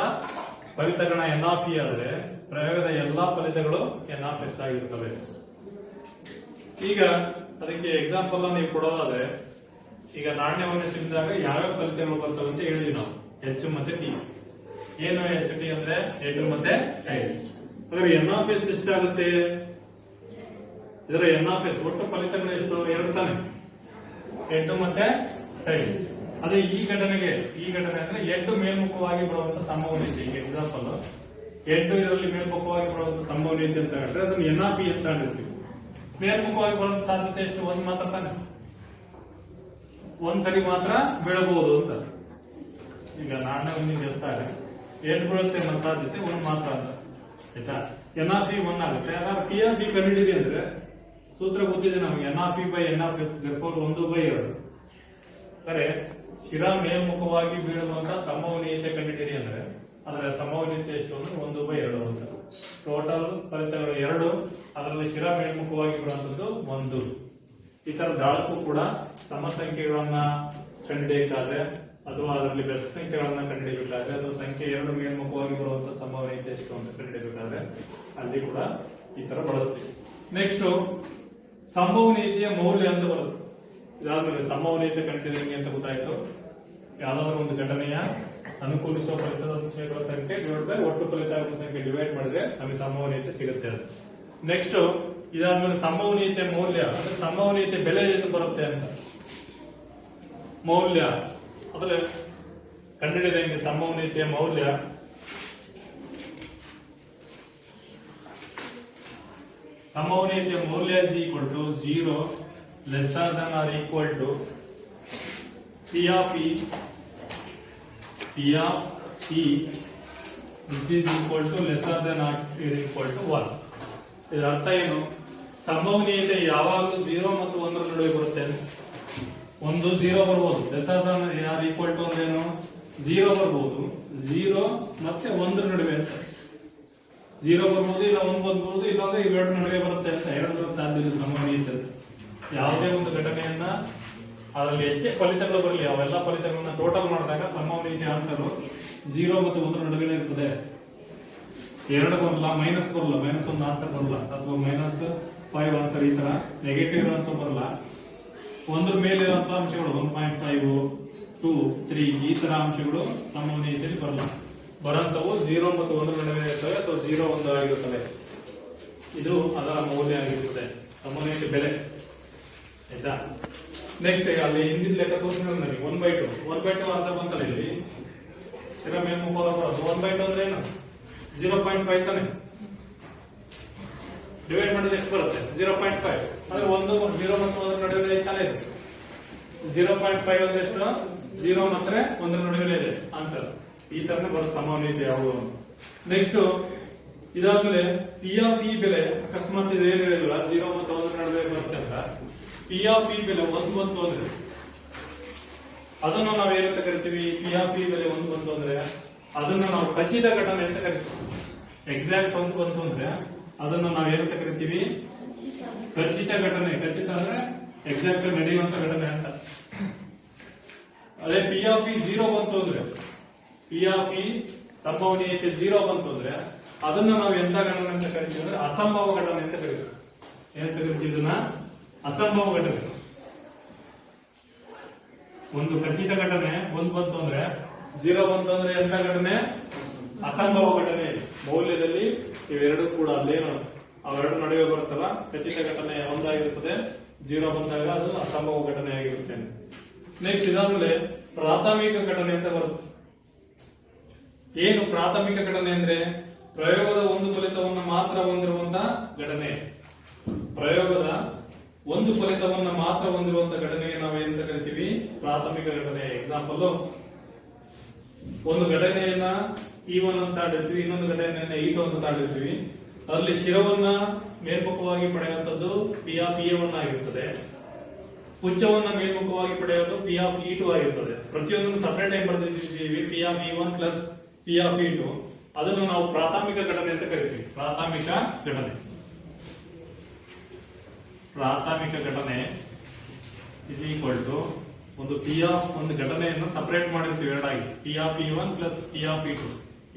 ಫಲಿತಗಳ ಎನ್ ಆಫ್ ಇ ಆದ್ರೆ ಪ್ರಯೋಗದ ಎಲ್ಲಾ ಫಲಿತಗಳು ಎನ್ ಆಫ್ ಎಸ್ ಆಗಿರ್ತವೆ. ಈಗ ಅದಕ್ಕೆ ಎಕ್ಸಾಂಪಲ್ ನೀವು ಕೊಡೋದಾದ್ರೆ, ಈಗ ನಾಣ್ಯವನ್ನು ಸಿಕ್ಕಿದಾಗ ಯಾವ್ಯಾವ ಫಲಿತಗಳು ಬರ್ತವೆ ಅಂತ ಹೇಳಿದ್ವಿ ನಾವು, ಎಚ್ ಮತ್ತೆ ಟಿ. ಏನು ಎಚ್ ಟಿ ಅಂದ್ರೆ ಹೆಡ್ ಮತ್ತೆ ಟೈಲ್. ಹಾಗಾದ್ರೆ ಎನ್ ಆಫ್ ಎಸ್ ಎಷ್ಟಾಗುತ್ತೆ? ಇದರ ಎನ್ ಆಫ್ ಎಸ್ ಒಟ್ಟು ಫಲಿತಗಳು ಎಷ್ಟು? 2 ತಾನೆ, ಹೆಡ್ ಮತ್ತೆ ಟೈಲ್. ಅದೇ ಈ ಘಟನೆ ಅಂದ್ರೆ ಹೆಡ್ ಮೇಲ್ಮುಖವಾಗಿ ಬರುವಂತ ಸಂಭವನೀಯತೆ. ಈಗ ಎಕ್ಸಾಂಪಲ್ ಹೆಡ್ ಇದರಲ್ಲಿ ಮೇಲ್ಮುಖವಾಗಿ ಬರುವಂತ ಸಂಭವನೀಯತೆ ಅಂತ ಹೇಳಿದ್ರೆ ಅದನ್ನ ಎನ್ ಆಫ್ ಇ ಅಂತ ಹೇಳಿರ್ತೀವಿ. ಮೇಲ್ಮುಖವಾಗಿ ಬರುವಂತ ಸಾಧ್ಯತೆ ಎಷ್ಟು? ಒಂದ್ ಮಾತ್ರ ತಾನೆ, ಒಂದ್ಸರಿ ಮಾತ್ರ ಬೀಳಬಹುದು ಅಂತ. ಈಗ ನಾಣ್ಯವನ್ನು ಎಸ್ದಾಗ ಏನ್ ಬೀಳುತ್ತೆ ಅನ್ನೋ ಸಾಧ್ಯತೆ ಒಂದ್ ಮಾತ್ರ ಅಂತ. ಆಯ್ತಾ? ಎನ್ ಆಫ್ ಇ 1 ಆಗುತ್ತೆ. ಹಾಗಾದ್ರೆ ಪಿ ಆಫ್ ಇ ಕಂಡುಹಿಡಿದಿ ಅಂದ್ರೆ ಸೂತ್ರ ಗೊತ್ತಿದೆ ನಮಗೆ, N of E by N of S therefore 1/2. ಅಂದರೆ ಶಿರಾ ಮೇಲ್ಮುಖವಾಗಿ ಬೀಳುವಂತ ಸಂಭವನೀಯತೆ ಕಂಡುಹಿಡಿದಿ ಅಂದ್ರೆ ಅದರ ಸಂಭವನೀಯತೆ ಎಷ್ಟು ಅಂದ್ರೆ 1/2 ಅಂತ. ಟೋಟಲ್ ಫಲಿತಗಳು 2, ಅದರಲ್ಲಿ ಶಿರಾ ಮೇಲ್ಮುಖವಾಗಿ ಬರುವಂತದ್ದು 1. ಈ ತರ ದಾಳಕ್ಕೂ ಕೂಡ ಸಮಸಂಖ್ಯೆಗಳನ್ನ ಕಂಡುಹಿಡಿಯಬೇಕಾದ್ರೆ ಅಥವಾ ಅದರಲ್ಲಿ ಬೆಸ ಸಂಖ್ಯೆಗಳನ್ನ ಕಂಡುಹಿಡಿಯಬೇಕಾದ್ರೆ ಅದು ಸಂಖ್ಯೆ 2 ಮೇಲ್ಮುಖವಾಗಿ ಬರುವಂತ ಸಂಭವನೀಯತೆ ಎಷ್ಟು ಅಂತ ಕಂಡುಹಿಡಿಯಬೇಕಾದ್ರೆ ಅಲ್ಲಿ ಕೂಡ ಈ ತರ ಬಳಸ್ತೀವಿ. ನೆಕ್ಸ್ಟ್ ಸಂಭವನೀಯತೆಯ ಮೌಲ್ಯ ಅಂತ ಬರುತ್ತೆ. ಇದಾದ್ಮೇಲೆ ಸಂಭವನೀಯತೆ ಕಂಡುಹಿಡಿದಂಗೆ ಅಂತ ಗೊತ್ತಾಯ್ತು. ಯಾವ್ದಾದ್ರು ಒಂದು ಘಟನೆಯ ಅನುಕೂಲಿಸುವ ಫಲಿತಾಂಶಗಳ ಸಂಖ್ಯೆ ಡಿವೈಡ್ ಬೈ ಒಟ್ಟು ಫಲಿತಾಂಶಗಳ ಸಂಖ್ಯೆ ಡಿವೈಡ್ ಮಾಡಿದ್ರೆ ನಮಗೆ ಸಂಭವನೀಯತೆ ಸಿಗುತ್ತೆ. ನೆಕ್ಸ್ಟ್ ಇದಾದ್ಮೇಲೆ ಸಂಭವನೀಯತೆ ಮೌಲ್ಯ ಅಂದ್ರೆ ಸಂಭವನೀಯತೆ ಬೆಲೆ ಏನು ಬರುತ್ತೆ ಅಂತ ಮೌಲ್ಯ ಅಂದ್ರೆ ಕಂಡುಹಿಡಿದಂಗೆ ಸಂಭವನೀಯತೆಯ ಮೌಲ್ಯ is equal to 0 lesser than or equal to P of E this is equal to lesser than or equal to 1. ಇದರ ಅರ್ಥ ಏನು? ಸಂಭವನೀಯತೆ ಯಾವಾಗಲೂ 0 ಮತ್ತು 1 ರ ನಡುವೆ ಬರುತ್ತೆ. 1 0 ಬರಬಹುದು, lesser than or equal to ಅಂದ್ರೆ ಏನು? 0 ಬರಬಹುದು, 0 ಮತ್ತೆ 1 ರ ನಡುವೆ ಅಂತ. 0 ಬರ್ಬೋದು, ಇಲ್ಲ 1 ಬರ್ಬೋದು, ಇಲ್ಲಾಂದ್ರೆ ಇವೆರಡು ನಡುವೆ ಬರುತ್ತೆ ಅಂತ. ಎರಡು ಸಾಧ್ಯ ಇದೆ ಸಂಭವನೀಯತೆ. ಯಾವುದೇ ಒಂದು ಘಟನೆಯನ್ನ ಅದರಲ್ಲಿ ಎಷ್ಟೇ ಫಲಿತಗಳು ಬರಲಿ ಅವೆಲ್ಲ ಫಲಿತಗಳನ್ನ ಟೋಟಲ್ ಮಾಡಿದಾಗ ಸಂಭವನೀಯತೆ ಆನ್ಸರ್ 0 ಮತ್ತು 1 ರ ನಡುವೆ ಇರ್ತದೆ. 2 ಬರಲ್ಲ, ಮೈನಸ್ ಬರಲ್ಲ, -1 ಆನ್ಸರ್ ಬರಲ್ಲ, ಅಥವಾ -5 ಆನ್ಸರ್ ಈ ತರ ನೆಗೆಟಿವ್ ಇರುವಂತ ಬರಲ್ಲ. 1 ಮೇಲೆ ಇರುವಂತ ಅಂಶಗಳು 1.5, 2, 3 ಈ ತರ ಅಂಶಗಳು ಸಂಭವನೀಯತೆಯಲ್ಲಿ ಬರಲ್ಲ. ಬರಂತವು 0 ಮತ್ತು 1 ನಡುವೆ ಇರ್ತವೆ ಅಥವಾ 0 1 ಆಗಿರುತ್ತವೆ. ಇದು ಅದರ ಮೌಲ್ಯ ಆಗಿರುತ್ತದೆ, ಸಮನ್ವಯತೆ ಬೆಲೆ. ಆಯ್ತಾ? ನೆಕ್ಸ್ಟ್ ಅಲ್ಲಿ ಹಿಂದಿನ ಲೆಕ್ಕ ತೋರಿಸಿದ್ರೆ ನನಗೆ 1/2 ಅರ್ಧ ಬಂತಲ್ಲ ಇಲ್ಲಿ ಸ್ಥಿರ ಮೇಲ್ಮುಖ ಬರೋದು. 1/2 ಅಂದ್ರೆ ಏನು? 0.5 ತಾನೆ. ಡಿವೈಡ್ ಮಾಡಿದ್ರೆ ಎಷ್ಟು ಬರುತ್ತೆ? 0.5 ಅಂದ್ರೆ 0 ಮತ್ತು 1 ನಡುವೆ ತಾನೇ ಇದೆ. 0.5 ಅಂದ್ರೆ ಎಷ್ಟು? 0 ಮತ್ತೆ 1 ನಡುವೆ ಇದೆ ಆನ್ಸರ್. ಈ ತರನೇ ಬರುತ್ತೆ ಸಮನ್ವಯತೆ ಯಾವುದು. ನೆಕ್ಸ್ಟ್ ಇದಾದ್ಮೇಲೆ ಪಿ ಆಫ್ ಇ ಬೆಲೆ ಅಕಸ್ಮಾತ್ ಇದು ಏನು ಹೇಳಿಲ್ಲ 0 ಮತ್ತು 1 ನಡುವೆ ಬರುತ್ತೆ ಅಂತ. ಪಿ ಆಫ್ ಇ ಬೆಲೆ 1 ಬಂತು ಅಂದ್ರೆ ಅದನ್ನು ನಾವು ಏನಂತ ಕರಿತೀವಿ? ಪಿ ಆಫ್ ಇ ಬೆಲೆ 1 ಬಂತು ಅಂದ್ರೆ ಅದನ್ನ ನಾವು ಖಚಿತ ಘಟನೆ ಅಂತ ಕರಿತೀವಿ. ಎಕ್ಸಾಕ್ಟ್ 1 ಬಂತು ಅಂದ್ರೆ ಅದನ್ನ ನಾವು ಏನಂತ ಕರಿತೀವಿ? ಖಚಿತ ಘಟನೆ. ಖಚಿತ ಅಂದ್ರೆ ಎಕ್ಸಾಕ್ಟ್ ನಡೆಯುವಂತ ಘಟನೆ ಅಂತ. ಅದೇ ಪಿ ಆಫ್ ಇ 0 ಬಂತು ಅಂದ್ರೆ, ಪಿ ಆಫ್ ಇ ಸಂಭವನೀಯತೆ 0 ಬಂತು ಅಂದ್ರೆ ಅದನ್ನ ನಾವು ಎಂತ ಘಟನೆ ಅಂತ ಕರಿತೀವಿ ಅಂದ್ರೆ ಅಸಂಭವ ಘಟನೆ ಅಂತ ಕರಿತೀವಿ. ಏನಂತ ಕರಿತೀವಿ ಇದನ್ನ? ಅಸಂಭವ ಘಟನೆ. ಒಂದು ಖಚಿತ ಘಟನೆ 1 ಬಂತು ಅಂದ್ರೆ, 0 ಬಂತು ಅಂದ್ರೆ ಎಂತ ಘಟನೆ? ಅಸಂಭವ ಘಟನೆ. ಮೌಲ್ಯದಲ್ಲಿ ಇವೆರಡು ಕೂಡ ಅಲ್ಲೇನು ಅವೆರಡು ನಡುವೆ ಬರುತ್ತಲ್ಲ, ಖಚಿತ ಘಟನೆ 1 ಆಗಿರುತ್ತದೆ, 0 ಬಂದಾಗ ಅದು ಅಸಂಭವ ಘಟನೆ ಆಗಿರುತ್ತೆ. ನೆಕ್ಸ್ಟ್ ಇದಾದ್ಮೇಲೆ ಪ್ರಾಥಮಿಕ ಘಟನೆ ಅಂತ ಬರುತ್ತೆ. ಏನು ಪ್ರಾಥಮಿಕ ಘಟನೆ ಅಂದ್ರೆ? ಪ್ರಯೋಗದ ಒಂದು ಫಲಿತವನ್ನು ಮಾತ್ರ ಹೊಂದಿರುವಂತ ಘಟನೆ. ಪ್ರಯೋಗದ ಒಂದು ಫಲಿತವನ್ನು ಮಾತ್ರ ಹೊಂದಿರುವಂತ ಘಟನೆಗೆ ನಾವು ಏನಂತ ಕರಿತೀವಿ? ಪ್ರಾಥಮಿಕ ಘಟನೆ. ಎಕ್ಸಾಂಪಲ್, ಒಂದು ಘಟನೆಯನ್ನ E1 ಅಂತ ಆಡಿರ್ತೀವಿ, ಇನ್ನೊಂದು ಘಟನೆಯನ್ನ E2 ಅಂತ ಆಡಿರ್ತೀವಿ. ಅಲ್ಲಿ ಶಿರವನ್ನ ಮೇಲ್ಮುಖವಾಗಿ ಪಡೆಯುವಂತದ್ದು ಪಿ ಆಫ್ E1 ಆಗಿರುತ್ತದೆ. ಪುಚ್ಚವನ್ನ ಮೇಲ್ಮುಖವಾಗಿ ಪಡೆಯುವುದು ಪಿ ಆಫ್ E2 ಆಗಿರುತ್ತದೆ. ಪ್ರತಿಯೊಂದನ್ನು ಸಪರೇಟ್ ಆಗಿ ಬರೆದಿದ್ದೀವಿ, P of E1 plus P of E2. ಅದನ್ನು ನಾವು ಪ್ರಾಥಮಿಕ ಘಟನೆ ಅಂತ ಕರಿತೀವಿ. ಪ್ರಾಥಮಿಕ ಘಟನೆ. ಪ್ರಾಥಮಿಕ ಘಟನೆ ಇಸ್ ಈಕ್ವಲ್ ಟು ಒಂದು ಘಟನೆಯನ್ನು ಸಪರೇಟ್ ಮಾಡಿರ್ತೀವಿ ಎರಡಾಗಿ, P of E1 plus P of E2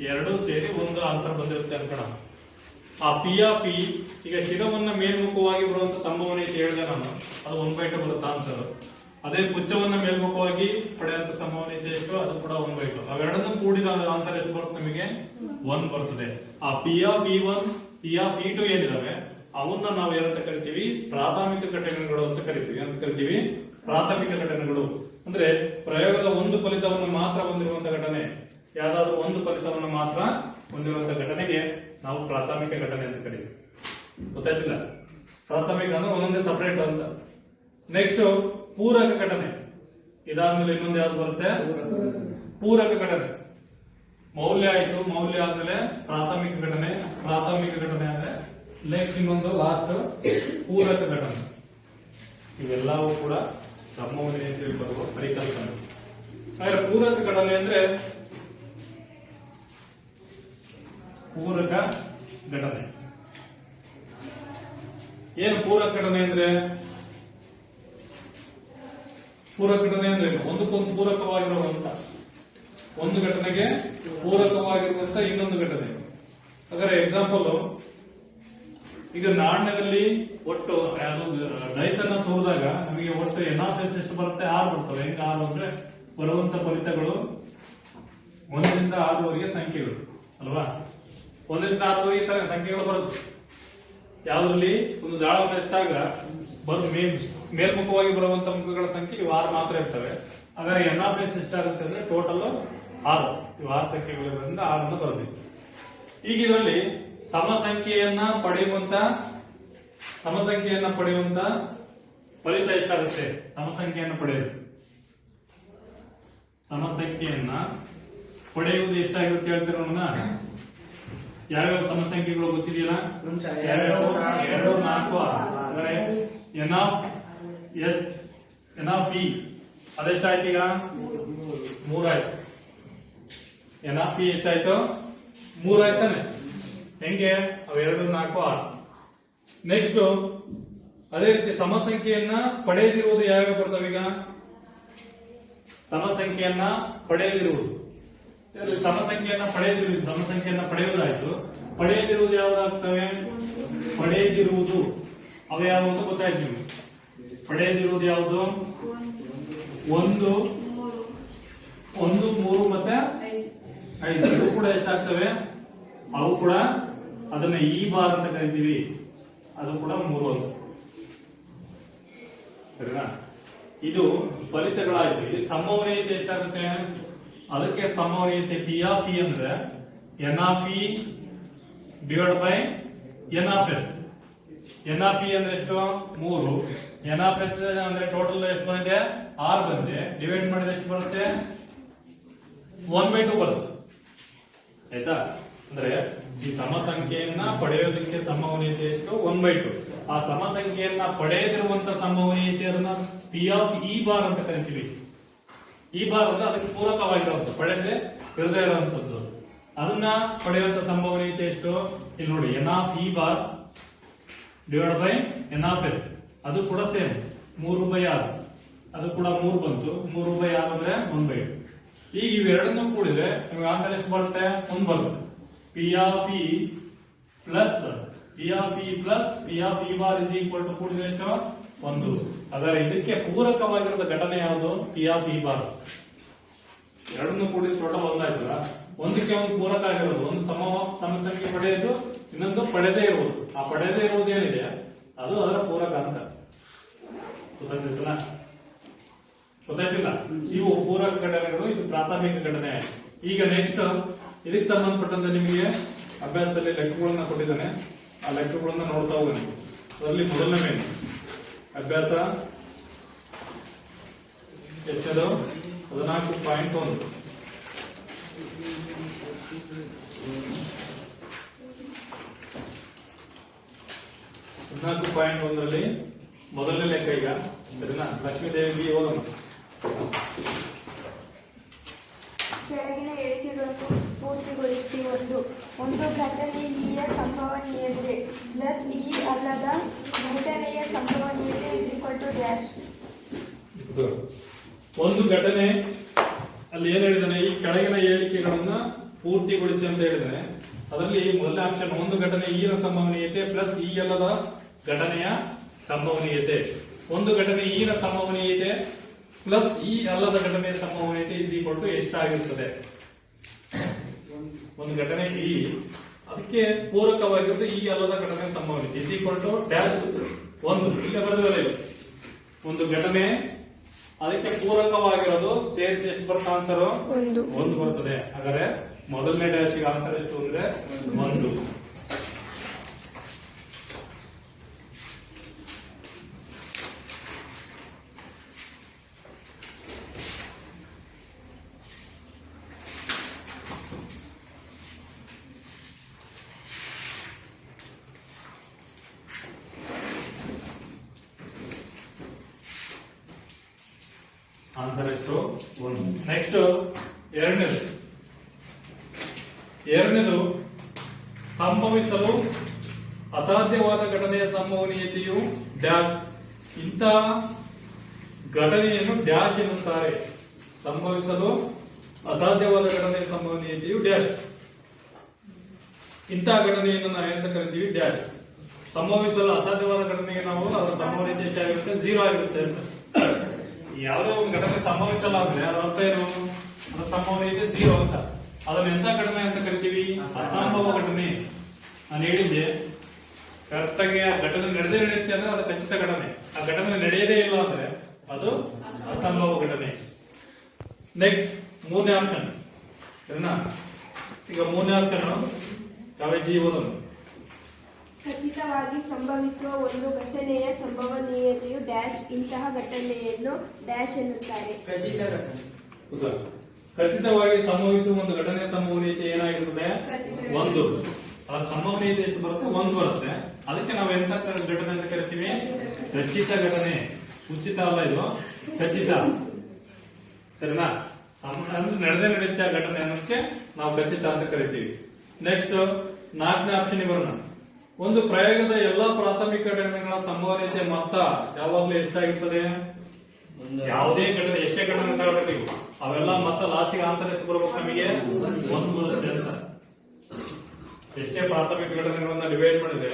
ಎರಡು ಸೇರಿ ಒಂದು ಆನ್ಸರ್ ಬಂದಿರುತ್ತೆ ಅನ್ಕೋಣ. ಆ ಪಿ ಆಫ್ ಇ ಈಗ ಶಿರವನ್ನ ಮೇಲ್ಮುಖವಾಗಿ ಬರುವಂತ ಸಂಭವನೀಯತೆ ಹೇಳಿದೆ ನಾನು, ಅದು 1/2 ಬರುತ್ತೆ ಆನ್ಸರ್. ಅದೇ ಪುಚ್ಚವನ್ನ ಮೇಲ್ಮುಖವಾಗಿ ಪಡೆಯುವಂತ ಸಂಭವನೀಯತೆ ಎಷ್ಟು? ಅದು ಕೂಡ 1/2. ಅವೆರಡನ್ನು ಕೂಡಿದ ಆನ್ಸರ್ ಎಷ್ಟು ಬರುತ್ತೆ? ನಮಗೆ 1 ಬರ್ತದೆ. ಆ P of E1 P of E2 ಏನಿದಾವೆ ಅವನ್ನ ನಾವು ಏನಂತ ಕರಿತೀವಿ? ಪ್ರಾಥಮಿಕ ಘಟನೆಗಳು ಅಂತ ಕರಿತೀವಿ. ಅಂತ ಕರಿತೀವಿ ಪ್ರಾಥಮಿಕ ಘಟನೆಗಳು. ಅಂದ್ರೆ ಪ್ರಯೋಗದ ಒಂದು ಫಲಿತವನ್ನು ಮಾತ್ರ ಹೊಂದಿರುವಂತ ಘಟನೆ, ಯಾವ್ದಾದ್ರು ಒಂದು ಫಲಿತವನ್ನು ಮಾತ್ರ ಹೊಂದಿರುವಂತ ಘಟನೆಗೆ ನಾವು ಪ್ರಾಥಮಿಕ ಘಟನೆ ಅಂತ ಕರಿತೀವಿ. ಗೊತ್ತಾಯ್ತಿಲ್ಲ? ಪ್ರಾಥಮಿಕ ಅಂದ್ರೆ ಒಂದೊಂದೇ ಸಪರೇಟ್ ಅಂತ. ನೆಕ್ಸ್ಟ್ ಪೂರಕ ಘಟನೆ. ಇದಾದ್ಮೇಲೆ ಇನ್ನೊಂದು ಯಾವ್ದು ಬರುತ್ತೆ? ಪೂರಕ ಘಟನೆ. ಮೌಲ್ಯ ಆಯ್ತು, ಮೌಲ್ಯ ಆದ್ಮೇಲೆ ಪ್ರಾಥಮಿಕ ಘಟನೆ. ಪ್ರಾಥಮಿಕ ಘಟನೆ ಅಂದ್ರೆ ನೆಕ್ಸ್ಟ್ ಇನ್ನೊಂದು ಲಾಸ್ಟ್ ಪೂರಕ ಘಟನೆ. ಇವೆಲ್ಲವೂ ಕೂಡ ಸಂಭವನೀಯತೆಯಲ್ಲಿ ಬರುವ ಪರಿಕಲ್ಪನೆ. ಹಾಗೆ ಪೂರಕ ಘಟನೆ ಅಂದ್ರೆ ಪೂರಕ ಘಟನೆ. ಏನು ಪೂರಕ ಘಟನೆ ಅಂದ್ರೆ? ಪೂರಕ ಘಟನೆ ಅಂದ್ರೆ ಒಂದಕ್ಕೊಂದು ಪೂರಕವಾಗಿರುವಂತ, ಒಂದು ಘಟನೆಗೆ ಪೂರಕವಾಗಿರುವಂತ ಇನ್ನೊಂದು ಘಟನೆ. ಹಾಗಾದ್ರೆ ಎಕ್ಸಾಂಪಲ್, ಈಗ ನಾಣ್ಯದಲ್ಲಿ ಒಟ್ಟು ಡೈಸ್ ಅನ್ನ ತೋರಿದಾಗ ನಮಗೆ ಒಟ್ಟು NF ಎಷ್ಟು ಬರುತ್ತೆ? 6 ಬರ್ತವೆ. ಹೆಂಗ 6 ಅಂದ್ರೆ ಬರುವಂತ ಫಲಿತಗಳು 1 ರಿಂದ 6 ವರೆಗೆ ಸಂಖ್ಯೆಗಳು ಅಲ್ವಾ? 1 ರಿಂದ 6 ವರೆಗೆ ತರ ಸಂಖ್ಯೆಗಳು ಬರುತ್ತೆ. ಯಾವ್ದ್ರಲ್ಲಿ ಒಂದು ದಾಳವನ್ನು ಎಷ್ಟಾಗ ಮೇಲ್ಮುಖವಾಗಿ ಬರುವಂತ ಮುಖಗಳ ಸಂಖ್ಯೆ 6 ಮಾತ್ರ ಇರ್ತವೆ. ಹಾಗಾದ್ರೆ NF ಎಷ್ಟಾಗುತ್ತೆ ಅಂದ್ರೆ ಟೋಟಲ್ 6. 6 ಸಂಖ್ಯೆಗಳಿರೋದ್ರಿಂದ 6 ಅನ್ನು ಬರ್ತೀವಿ. ಈಗ ಇದರಲ್ಲಿ ಸಮಸಂಖ್ಯೆಯನ್ನ ಪಡೆಯುವಂತ ಫಲಿತ ಎಷ್ಟಾಗುತ್ತೆ? ಸಮಸಂಖ್ಯೆಯನ್ನು ಪಡೆಯುವುದು ಎಷ್ಟಾಗಿರುತ್ತೆ ಹೇಳ್ತೀರ ನೋಡೋಣ. ಯಾವ್ಯಾವ ಸಮಸಂಖ್ಯೆಗಳು ಗೊತ್ತಿದೆಯಲ್ಲ? 2, 4, 6. ಅಂದ್ರೆ NF E ಅದೆಷ್ಟಾಯ್ತು? ಈಗ 3 ಆಯ್ತು. NF E ಎಷ್ಟಾಯ್ತು? 3 ಆಯ್ತಾನೆ. ಹೆಂಗೆ? ಅವು 2, 4, 6. ನೆಕ್ಸ್ಟ್ ಅದೇ ರೀತಿ ಸಮಸಂಖ್ಯೆಯನ್ನ ಪಡೆಯದಿರುವುದು ಯಾವ್ಯಾವ ಬರ್ತವೆ? ಈಗ ಸಮಸಂಖ್ಯೆಯನ್ನ ಪಡೆಯದಿರುವುದು, ಸಮಸಂಖ್ಯೆಯನ್ನ ಪಡೆಯುವುದಾಯ್ತು. ಪಡೆಯದಿರುವುದು ಯಾವ್ದಾಗ್ತವೆ? ಪಡೆಯದಿರುವುದು ಅವು ಯಾವುದು ಗೊತ್ತಾಯ್ತು ನಿಮ್ಗೆ? ಪಡೆಯದಿರುವುದು ಯಾವುದು? 1, 3 ಮತ್ತೆ 5 ಇವು ಕೂಡ ಎಷ್ಟಾಗ್ತವೆ, ಅವು ಕೂಡ ಅದನ್ನ ಈ ಬಾರ್ ಅಂತ ಕರಿತೀವಿ, ಅದು ಕೂಡ 3 ಅಂತ. ಸರಿನಾ? ಇದು ಫಲಿತಗಳಾಯ್ತು. ಇಲ್ಲಿ ಸಂಭವನೀಯತೆ ಎಷ್ಟಾಗುತ್ತೆ, ಅದಕ್ಕೆ ಸಂಭವನೀಯತೆ ಪಿ ಆಫ್ ಇ ಅಂದ್ರೆ N of E divide by N of S. N of E ಅಂದ್ರೆ ಎಷ್ಟು, 3. ಎನ್ ಆಫ್ ಎಸ್ ಅಂದ್ರೆ ಟೋಟಲ್ ಎಷ್ಟು ಬಂದಿದೆ, 6 ಬಂದಿದೆ. ಡಿವೈಡ್ ಮಾಡಿದ್ರೆ ಎಷ್ಟು ಬರುತ್ತೆ, 1/2 ಬರುತ್ತೆ. ಆಯ್ತಾ? ಅಂದ್ರೆ ಈ ಸಮ ಸಂಖ್ಯೆಯನ್ನ ಪಡೆಯೋದಕ್ಕೆ ಸಂಭವನೀಯತೆ ಎಷ್ಟು, 1/2. ಆ ಸಮ ಸಂಖ್ಯೆಯನ್ನ ಪಡೆಯದಿರುವಂತ ಸಂಭವನೀಯತೆ ಅದನ್ನ ಪಿ ಆಫ್ ಇ ಬಾರ್ ಅಂತ ಕರಿತೀವಿ. ಈ ಬಾರ್ ಅಂದ್ರೆ ಅದಕ್ಕೆ ಪೂರಕವಾಗಿರುವಂತ, ಪಡೆದೇ ಇರದೇ ಇರುವಂತದ್ದು, ಅದನ್ನ ಪಡೆಯುವಂತ ಸಂಭವನೀಯತೆ ಎಷ್ಟು, ಇಲ್ಲಿ ನೋಡಿ, N of E bar divide by N of S. ಅದು ಕೂಡ ಸೇಮ್ 3/6, ಅದು ಕೂಡ 3 ಬಂತು. 3/6 ಅಂದ್ರೆ 1/2. ಈಗ ಇವೆರಡನ್ನೂ ಕೂಡಿದ್ರೆ ನಿಮಗೆ ಆನ್ಸರ್ ಎಷ್ಟು ಬರುತ್ತೆ, 1 ಬರುತ್ತೆ. P of E plus P of E plus P of E bar is equal to ಕೂಡಿದ್ರೆ ಎಷ್ಟು, 1. ಅದರ ಇದಕ್ಕೆ ಪೂರಕವಾಗಿರುವ ಘಟನೆ ಯಾವುದು, ಪಿ ಆಫ್ ಇ ಬಾರ್. ಎರಡನ್ನೂ ಕೂಡಿದ್ರೆ ಟೋಟಲ್ 1 ಆಯ್ತಲ್ಲ. ಒಂದಕ್ಕೆ ಒಂದು ಪೂರಕ ಆಗಿರೋದು, ಒಂದು ಸಮ ಸಂಖ್ಯೆ ಪಡೆಯೋದು, ಇನ್ನೊಂದು ಪಡೆದೇ ಇರುವುದು. ಆ ಪಡೆದೇ ಇರುವುದು ಏನಿದೆ ಅದು ಅದರ ಪೂರಕ ಅಂತ. ಗೊತ್ತಾಗ್ತಿಲ್ಲ? ಗೊತ್ತಾಯ್ತಿಲ್ಲ? ಇವು ಪೂರಕ ಘಟನೆಗಳು, ಇದು ಪ್ರಾಥಮಿಕ ಘಟನೆ. ಈಗ ನೆಕ್ಸ್ಟ್ ಇದಕ್ಕೆ ಸಂಬಂಧಪಟ್ಟಂತೆ ನಿಮಗೆ ಅಭ್ಯಾಸದಲ್ಲಿ ಲೆಕ್ಕಗಳನ್ನ ಕೊಟ್ಟಿದ್ದಾನೆ. ಆ ಲೆಕ್ಕಗಳನ್ನ ನೋಡ್ತಾ ಹೋಗಿ. ಅದರಲ್ಲಿ ಮೊದಲನೇ ಅಭ್ಯಾಸ ಹೆಚ್ಚದು 14.1. 14.1ರಲ್ಲಿ ಮೊದಲನೇ ಲೆಕ್ಕ. ಈಗ ಸರಿನಾ? ಲಕ್ಷ್ಮೀದೇವಿ ಹೋಗಮ್ಮ. ಕೆಳಗಿನ ಹೇಳಿಕೆಗಳನ್ನು ಪೂರ್ತಿಗೊಳಿಸಿ. ಒಂದು ಘಟನೆಯ ಸಂಭವನೀಯತೆ ಪ್ಲಸ್ ಈ ಅಲ್ಲದ ಘಟನೆಯ ಸಂಭವನೀಯತೆ ಇಸ್ ಈಕ್ವಲ್ ಟು ಡ್ಯಾಶ್. ಒಂದು ಘಟನೆ ಅಲ್ಲಿ ಏನ್ ಹೇಳಿದಾನೆ, ಈ ಕೆಳಗಿನ ಹೇಳಿಕೆಗಳನ್ನ ಪೂರ್ತಿಗೊಳಿಸಿ ಅಂತ ಹೇಳಿದಾನೆ. ಅದರಲ್ಲಿ ಮೊದಲನೇ ಆಪ್ಷನ್, ಒಂದು ಘಟನೆ ಈನ ಸಂಭವನೀಯತೆ ಪ್ಲಸ್ ಈ ಅಲ್ಲದ ಘಟನೆಯ ಸಂಭವನೀಯತೆ. ಒಂದು ಘಟನೆ ಈನ ಸಂಭವನೀಯತೆ ಪ್ಲಸ್ ಈ ಅಲ್ಲದ ಘಟನೆಯ ಸಂಭವನೀಯತೆ ಇಸ್ ಈಕ್ವಲ್ ಟು ಎಷ್ಟಾಗಿರುತ್ತದೆ. ಒಂದು ಘಟನೆ ಈ, ಅದಕ್ಕೆ ಪೂರಕವಾಗಿರುತ್ತೆ ಈ ಅಲ್ಲದ ಘಟನೆಯ ಸಂಭವನೀಯತೆ ಇಸ್ ಈಕ್ವಲ್ ಟು ಡ್ಯಾಶ್ 1. ಈಗ ಬರೆದಿಲ್ಲ, ಒಂದು ಘಟನೆ ಅದಕ್ಕೆ ಪೂರಕವಾಗಿರೋದು ಸೇರಿಸಿ ಎಷ್ಟು ಬರುತ್ತೆ ಆನ್ಸರ್, 1 ಬರ್ತದೆ. ಹಾಗಾದ್ರೆ ಮೊದಲನೇ ಡ್ಯಾಶ್ ಆನ್ಸರ್ ಎಷ್ಟು ಅಂದ್ರೆ 1. ಆನ್ಸರ್ ಎಷ್ಟು, 1. ನೆಕ್ಸ್ಟ್ ಎರಡನೇದು ಸಂಭವಿಸಲು ಅಸಾಧ್ಯವಾದ ಘಟನೆಯ ಸಂಭವನೀಯತೆಯು ಡ್ಯಾಶ್. ಇಂತಹ ಘಟನೆಯನ್ನು ಡ್ಯಾಶ್ ಎನ್ನುತ್ತಾರೆ. ಸಂಭವಿಸಲು ಅಸಾಧ್ಯವಾದ ಘಟನೆಯ ಸಂಭವನೀಯತೆಯು ಡ್ಯಾಶ್. ಇಂತಹ ಘಟನೆಯನ್ನು ನಾವು ಎಂತ ಕರಿತೀವಿ, ಡ್ಯಾಶ್. ಸಂಭವಿಸಲು ಅಸಾಧ್ಯವಾದ ಘಟನೆಗೆ ನಾವು ಅದರ ಸಂಭವನೀಯತೆ ಎಷ್ಟಾಗಿರುತ್ತೆ, 0 ಆಗಿರುತ್ತೆ ಅಂತ. ಯಾವುದೇ ಒಂದು ಘಟನೆ ಸಂಭವಿಸಲಾದ್ರೆ ಅದರ ಅರ್ಥ ಏನು, ಅದರ ಸಂಭವನೀಯತೆ 0 ಅಂತ. ಅದನ್ನ ಎಂತ ಘಟನೆ ಅಂತ ಕರಿತೀವಿ, ಅಸಂಭವ ಘಟನೆ. ನಾನು ಹೇಳಿದ್ದೆ, ಕರೆಕ್ಟ್ ಆಗಿ ಆ ಘಟನೆ ನಡೆಯುತ್ತೆ ಅಂದ್ರೆ ಅದು ಖಚಿತ ಘಟನೆ. ಆ ಘಟನೆ ನಡೆಯದೇ ಇಲ್ಲ ಅಂದ್ರೆ ಅದು ಅಸಂಭವ ಘಟನೆ. ನೆಕ್ಸ್ಟ್ ಮೂರನೇ ಆಪ್ಷನ್, ಸರಿನಾ? ಈಗ ಮೂರನೇ ಆಪ್ಷನ್ ಕಾವೇಜಿ ಓದೋದು. ಖಚಿತವಾಗಿ ಸಂಭವಿಸುವ ಒಂದು ಘಟನೆಯ ಸಂಭವನೀಯತೆಯು ಡ್ಯಾಶ್. ಇಂತಹ ಘಟನೆಯನ್ನು ಡ್ಯಾಶ್ ಎನ್ನುತ್ತಾರೆ. ಖಚಿತವಾಗಿ ಸಂಭವಿಸುವ ಒಂದು ಘಟನೆಯ ಸಂಭವನೀಯತೆ ಏನಾಗಿರುತ್ತದೆ, 1. ಆ ಸಂಭವನೀಯತೆ ಎಷ್ಟು ಬರುತ್ತೆ, 1 ಬರುತ್ತೆ. ಅದಕ್ಕೆ ನಾವು ಎಂತ ಘಟನೆ ಅಂತ ಕರಿತೀವಿ, ಖಚಿತ ಘಟನೆ. ಉಚಿತ ಅಲ್ಲ ಇದು, ಖಚಿತ. ಸರಿನಾ? ನಡೆದೇ ನಡೆಯುತ್ತೆ ಆ ಘಟನೆ ಅನ್ನೋದಕ್ಕೆ ನಾವು ಖಚಿತ ಅಂತ ಕರಿತೀವಿ. ನೆಕ್ಸ್ಟ್ 4ನೇ ಆಪ್ಷನ್ ಬರೋಣ. ಒಂದು ಪ್ರಯೋಗದ ಎಲ್ಲಾ ಪ್ರಾಥಮಿಕ ಘಟನೆಗಳ ಸಂಭವನೀಯತೆ ಮೊತ್ತ ಯಾವಾಗಲೂ ಎಷ್ಟಾಗಿರ್ತದೆ, ಯಾವುದೇ ಘಟನೆ ಎಷ್ಟೇ ಘಟನೆ ತಗೊಳ್ಳಿ ಅವೆಲ್ಲ ಮೊತ್ತ ಲಾಸ್ಟಿಗೆ ಆನ್ಸರ್ ಎಷ್ಟು ಬರಬೇಕು, ನಮಗೆ 1 ಬರುತ್ತೆ ಅಂತ. ಎಷ್ಟೇ ಪ್ರಾಥಮಿಕ ಘಟನೆಗಳನ್ನ ಡಿವೈಡ್ ಮಾಡಿದ್ರೆ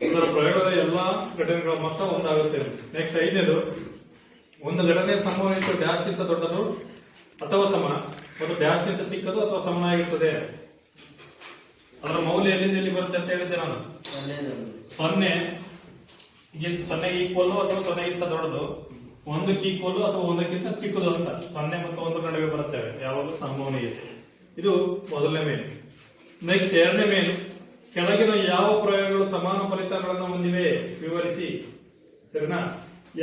ಅದರ ಪ್ರಯೋಗದ ಎಲ್ಲಾ ಘಟನೆಗಳ ಮೊತ್ತ 1 ಆಗುತ್ತೆ. ನೆಕ್ಸ್ಟ್ 5ನೇದು, ಒಂದು ಘಟನೆಯ ಸಂಭವನೀಯತೆ ಡ್ಯಾಶ್ ಗಿಂತ ದೊಡ್ಡದು ಅಥವಾ ಸಮ ಒಂದು ಡ್ಯಾಶ್ ಗಿಂತ ಚಿಕ್ಕದು ಅಥವಾ ಸಮನಾಗಿರ್ತದೆ. ಅದರ ಮೌಲ್ಯ ಎಲ್ಲಿ ಬರುತ್ತೆ ಅಂತ ಹೇಳಿದ್ದೆ ನಾನು. 0 0ಗೆ ಈಕ್ವಲ್ ಅಥವಾ 0ಗಿಂತ ದೊಡ್ಡದು, 1ಕ್ಕೆ ಈಕ್ವಲ್ ಅಥವಾ 1ಕ್ಕಿಂತ ಚಿಕ್ಕದು ಅಂತ 0 ಮತ್ತು 1 ನಡುವೆ ಬರುತ್ತವೆ ಯಾವಾಗಲೂ ಸಂಭವನೀಯತೆ. ಇದು ಮೊದಲನೇ ಮೇಲು. ನೆಕ್ಸ್ಟ್ ಎರಡನೇ ಮೇಲು, ಕೆಳಗಿನ ಯಾವ ಪ್ರಯೋಗಗಳು ಸಮಾನ ಫಲಿತಾಂಶಗಳನ್ನು ಹೊಂದಿವೆ ವಿವರಿಸಿ. ಸರಿನಾ?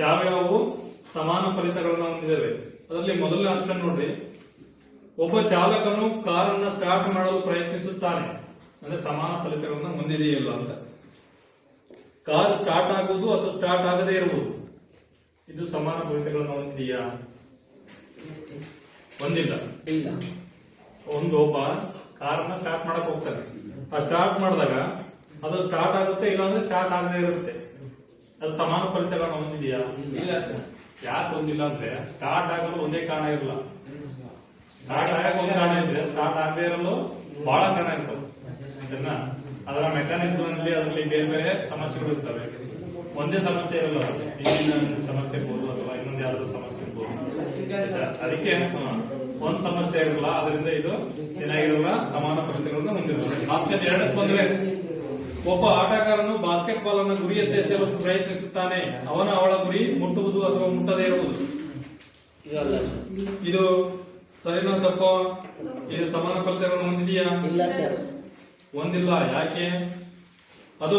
ಯಾವ್ಯಾವು ಸಮಾನ ಫಲಿತಾಂಶಗಳನ್ನು ಹೊಂದಿದ್ದೇವೆ ಅದರಲ್ಲಿ ಮೊದಲನೇ ಆಪ್ಷನ್ ನೋಡ್ರಿ. ಒಬ್ಬ ಚಾಲಕನು ಕಾರನ್ನ ಸ್ಟಾರ್ಟ್ ಮಾಡಲು ಪ್ರಯತ್ನಿಸುತ್ತಾನೆ, ಅಂದ್ರೆ ಸಮಾನ ಫಲಿತಾಂಶಗಳನ್ನು ಹೊಂದಿದೆಯಲ್ಲ ಅಂತ. ಕಾರ್ ಸ್ಟಾರ್ಟ್ ಆಗುವುದು ಅಥವಾ ಸ್ಟಾರ್ಟ್ ಆಗದೇ ಇರುವುದು, ಇದು ಸಮಾನ ಫಲಿತಾಂಶಗಳನ್ನು ಹೊಂದಿದೆಯಾ? ಹೊಂದಿಲ್ಲ. ಒಬ್ಬ ಕಾರನ್ನ ಸ್ಟಾರ್ಟ್ ಮಾಡಕ್ ಹೋಗ್ತಾನೆ, ಆ ಸ್ಟಾರ್ಟ್ ಮಾಡಿದಾಗ ಅದು ಸ್ಟಾರ್ಟ್ ಆಗುತ್ತೆ, ಇಲ್ಲಾಂದ್ರೆ ಸ್ಟಾರ್ಟ್ ಆಗದೇ ಇರುತ್ತೆ. ಅದು ಸಮಾನ ಫಲಿತಾಂಶಗಳನ್ನು ಹೊಂದಿದೆಯಾ? ಯಾಕೆ ಹೊಂದಿಲ್ಲ ಅಂದ್ರೆ ಸ್ಟಾರ್ಟ್ ಆಗಲು ಒಂದೇ ಕಾರಣ ಇರಲ್ಲ. ಸ್ಟಾರ್ಟ್ ಆಗಕ್ಕೆ ಒಂದು ಕಾರಣ ಇದ್ರೆ ಸ್ಟಾರ್ಟ್ ಆಗದೆ ಇರಲು ಬಹಳ ಕಾರಣ ಇರ್ತವೆ. ಅದರ ಮೆಕ್ಯಾನಿಸಮ್ ಅಲ್ಲಿ ಅದರಲ್ಲಿ ಬೇರೆ ಬೇರೆ ಸಮಸ್ಯೆಗಳು ಇರ್ತವೆ. ಒಂದೇ ಸಮಸ್ಯೆ ಇರಲ್ಲ, ಇಂಜಿನ್ ಸಮಸ್ಯೆ ಇರ್ಬೋದು ಅಥವಾ ಇನ್ನೊಂದು ಯಾವ್ದಾದ್ರು ಸಮಸ್ಯೆ ಇರ್ಬೋದು. ಅದಕ್ಕೆ ಒಂದ್ ಸಮಸ್ಯೆ ಇರಲ್ಲ, ಅದರಿಂದ ಇದು ಏನಾಗಿರಲ್ಲ, ಸಮಾನ ಫಲಿತಾಂಶಗಳನ್ನು ಹೊಂದಿರಲ್ಲ. ಆಪ್ಷನ್ 2ಕ್ಕೆ ಬಂದ್ರೆ, ಒಬ್ಬ ಆಟಗಾರನು ಬಾಸ್ಕೆಟ್ ಬಾಲ್ ಅನ್ನು ಗುರಿ ಎತ್ತರಿಸಲು ಪ್ರಯತ್ನಿಸುತ್ತಾನೆ, ಅವಳ ಗುರಿ ಮುಟ್ಟುವುದು ಅಥವಾ ಮುಟ್ಟದೇ ಇರುವುದು. ಇದು ಸರಿನಾ ತಪ್ಪ? ಇದು ಸಮಾನ ಫಲಿತಾಂಶಗಳನ್ನು ಹೊಂದಿದೆಯಾ? ಹೊಂದಿಲ್ಲ. ಯಾಕೆ? ಅದು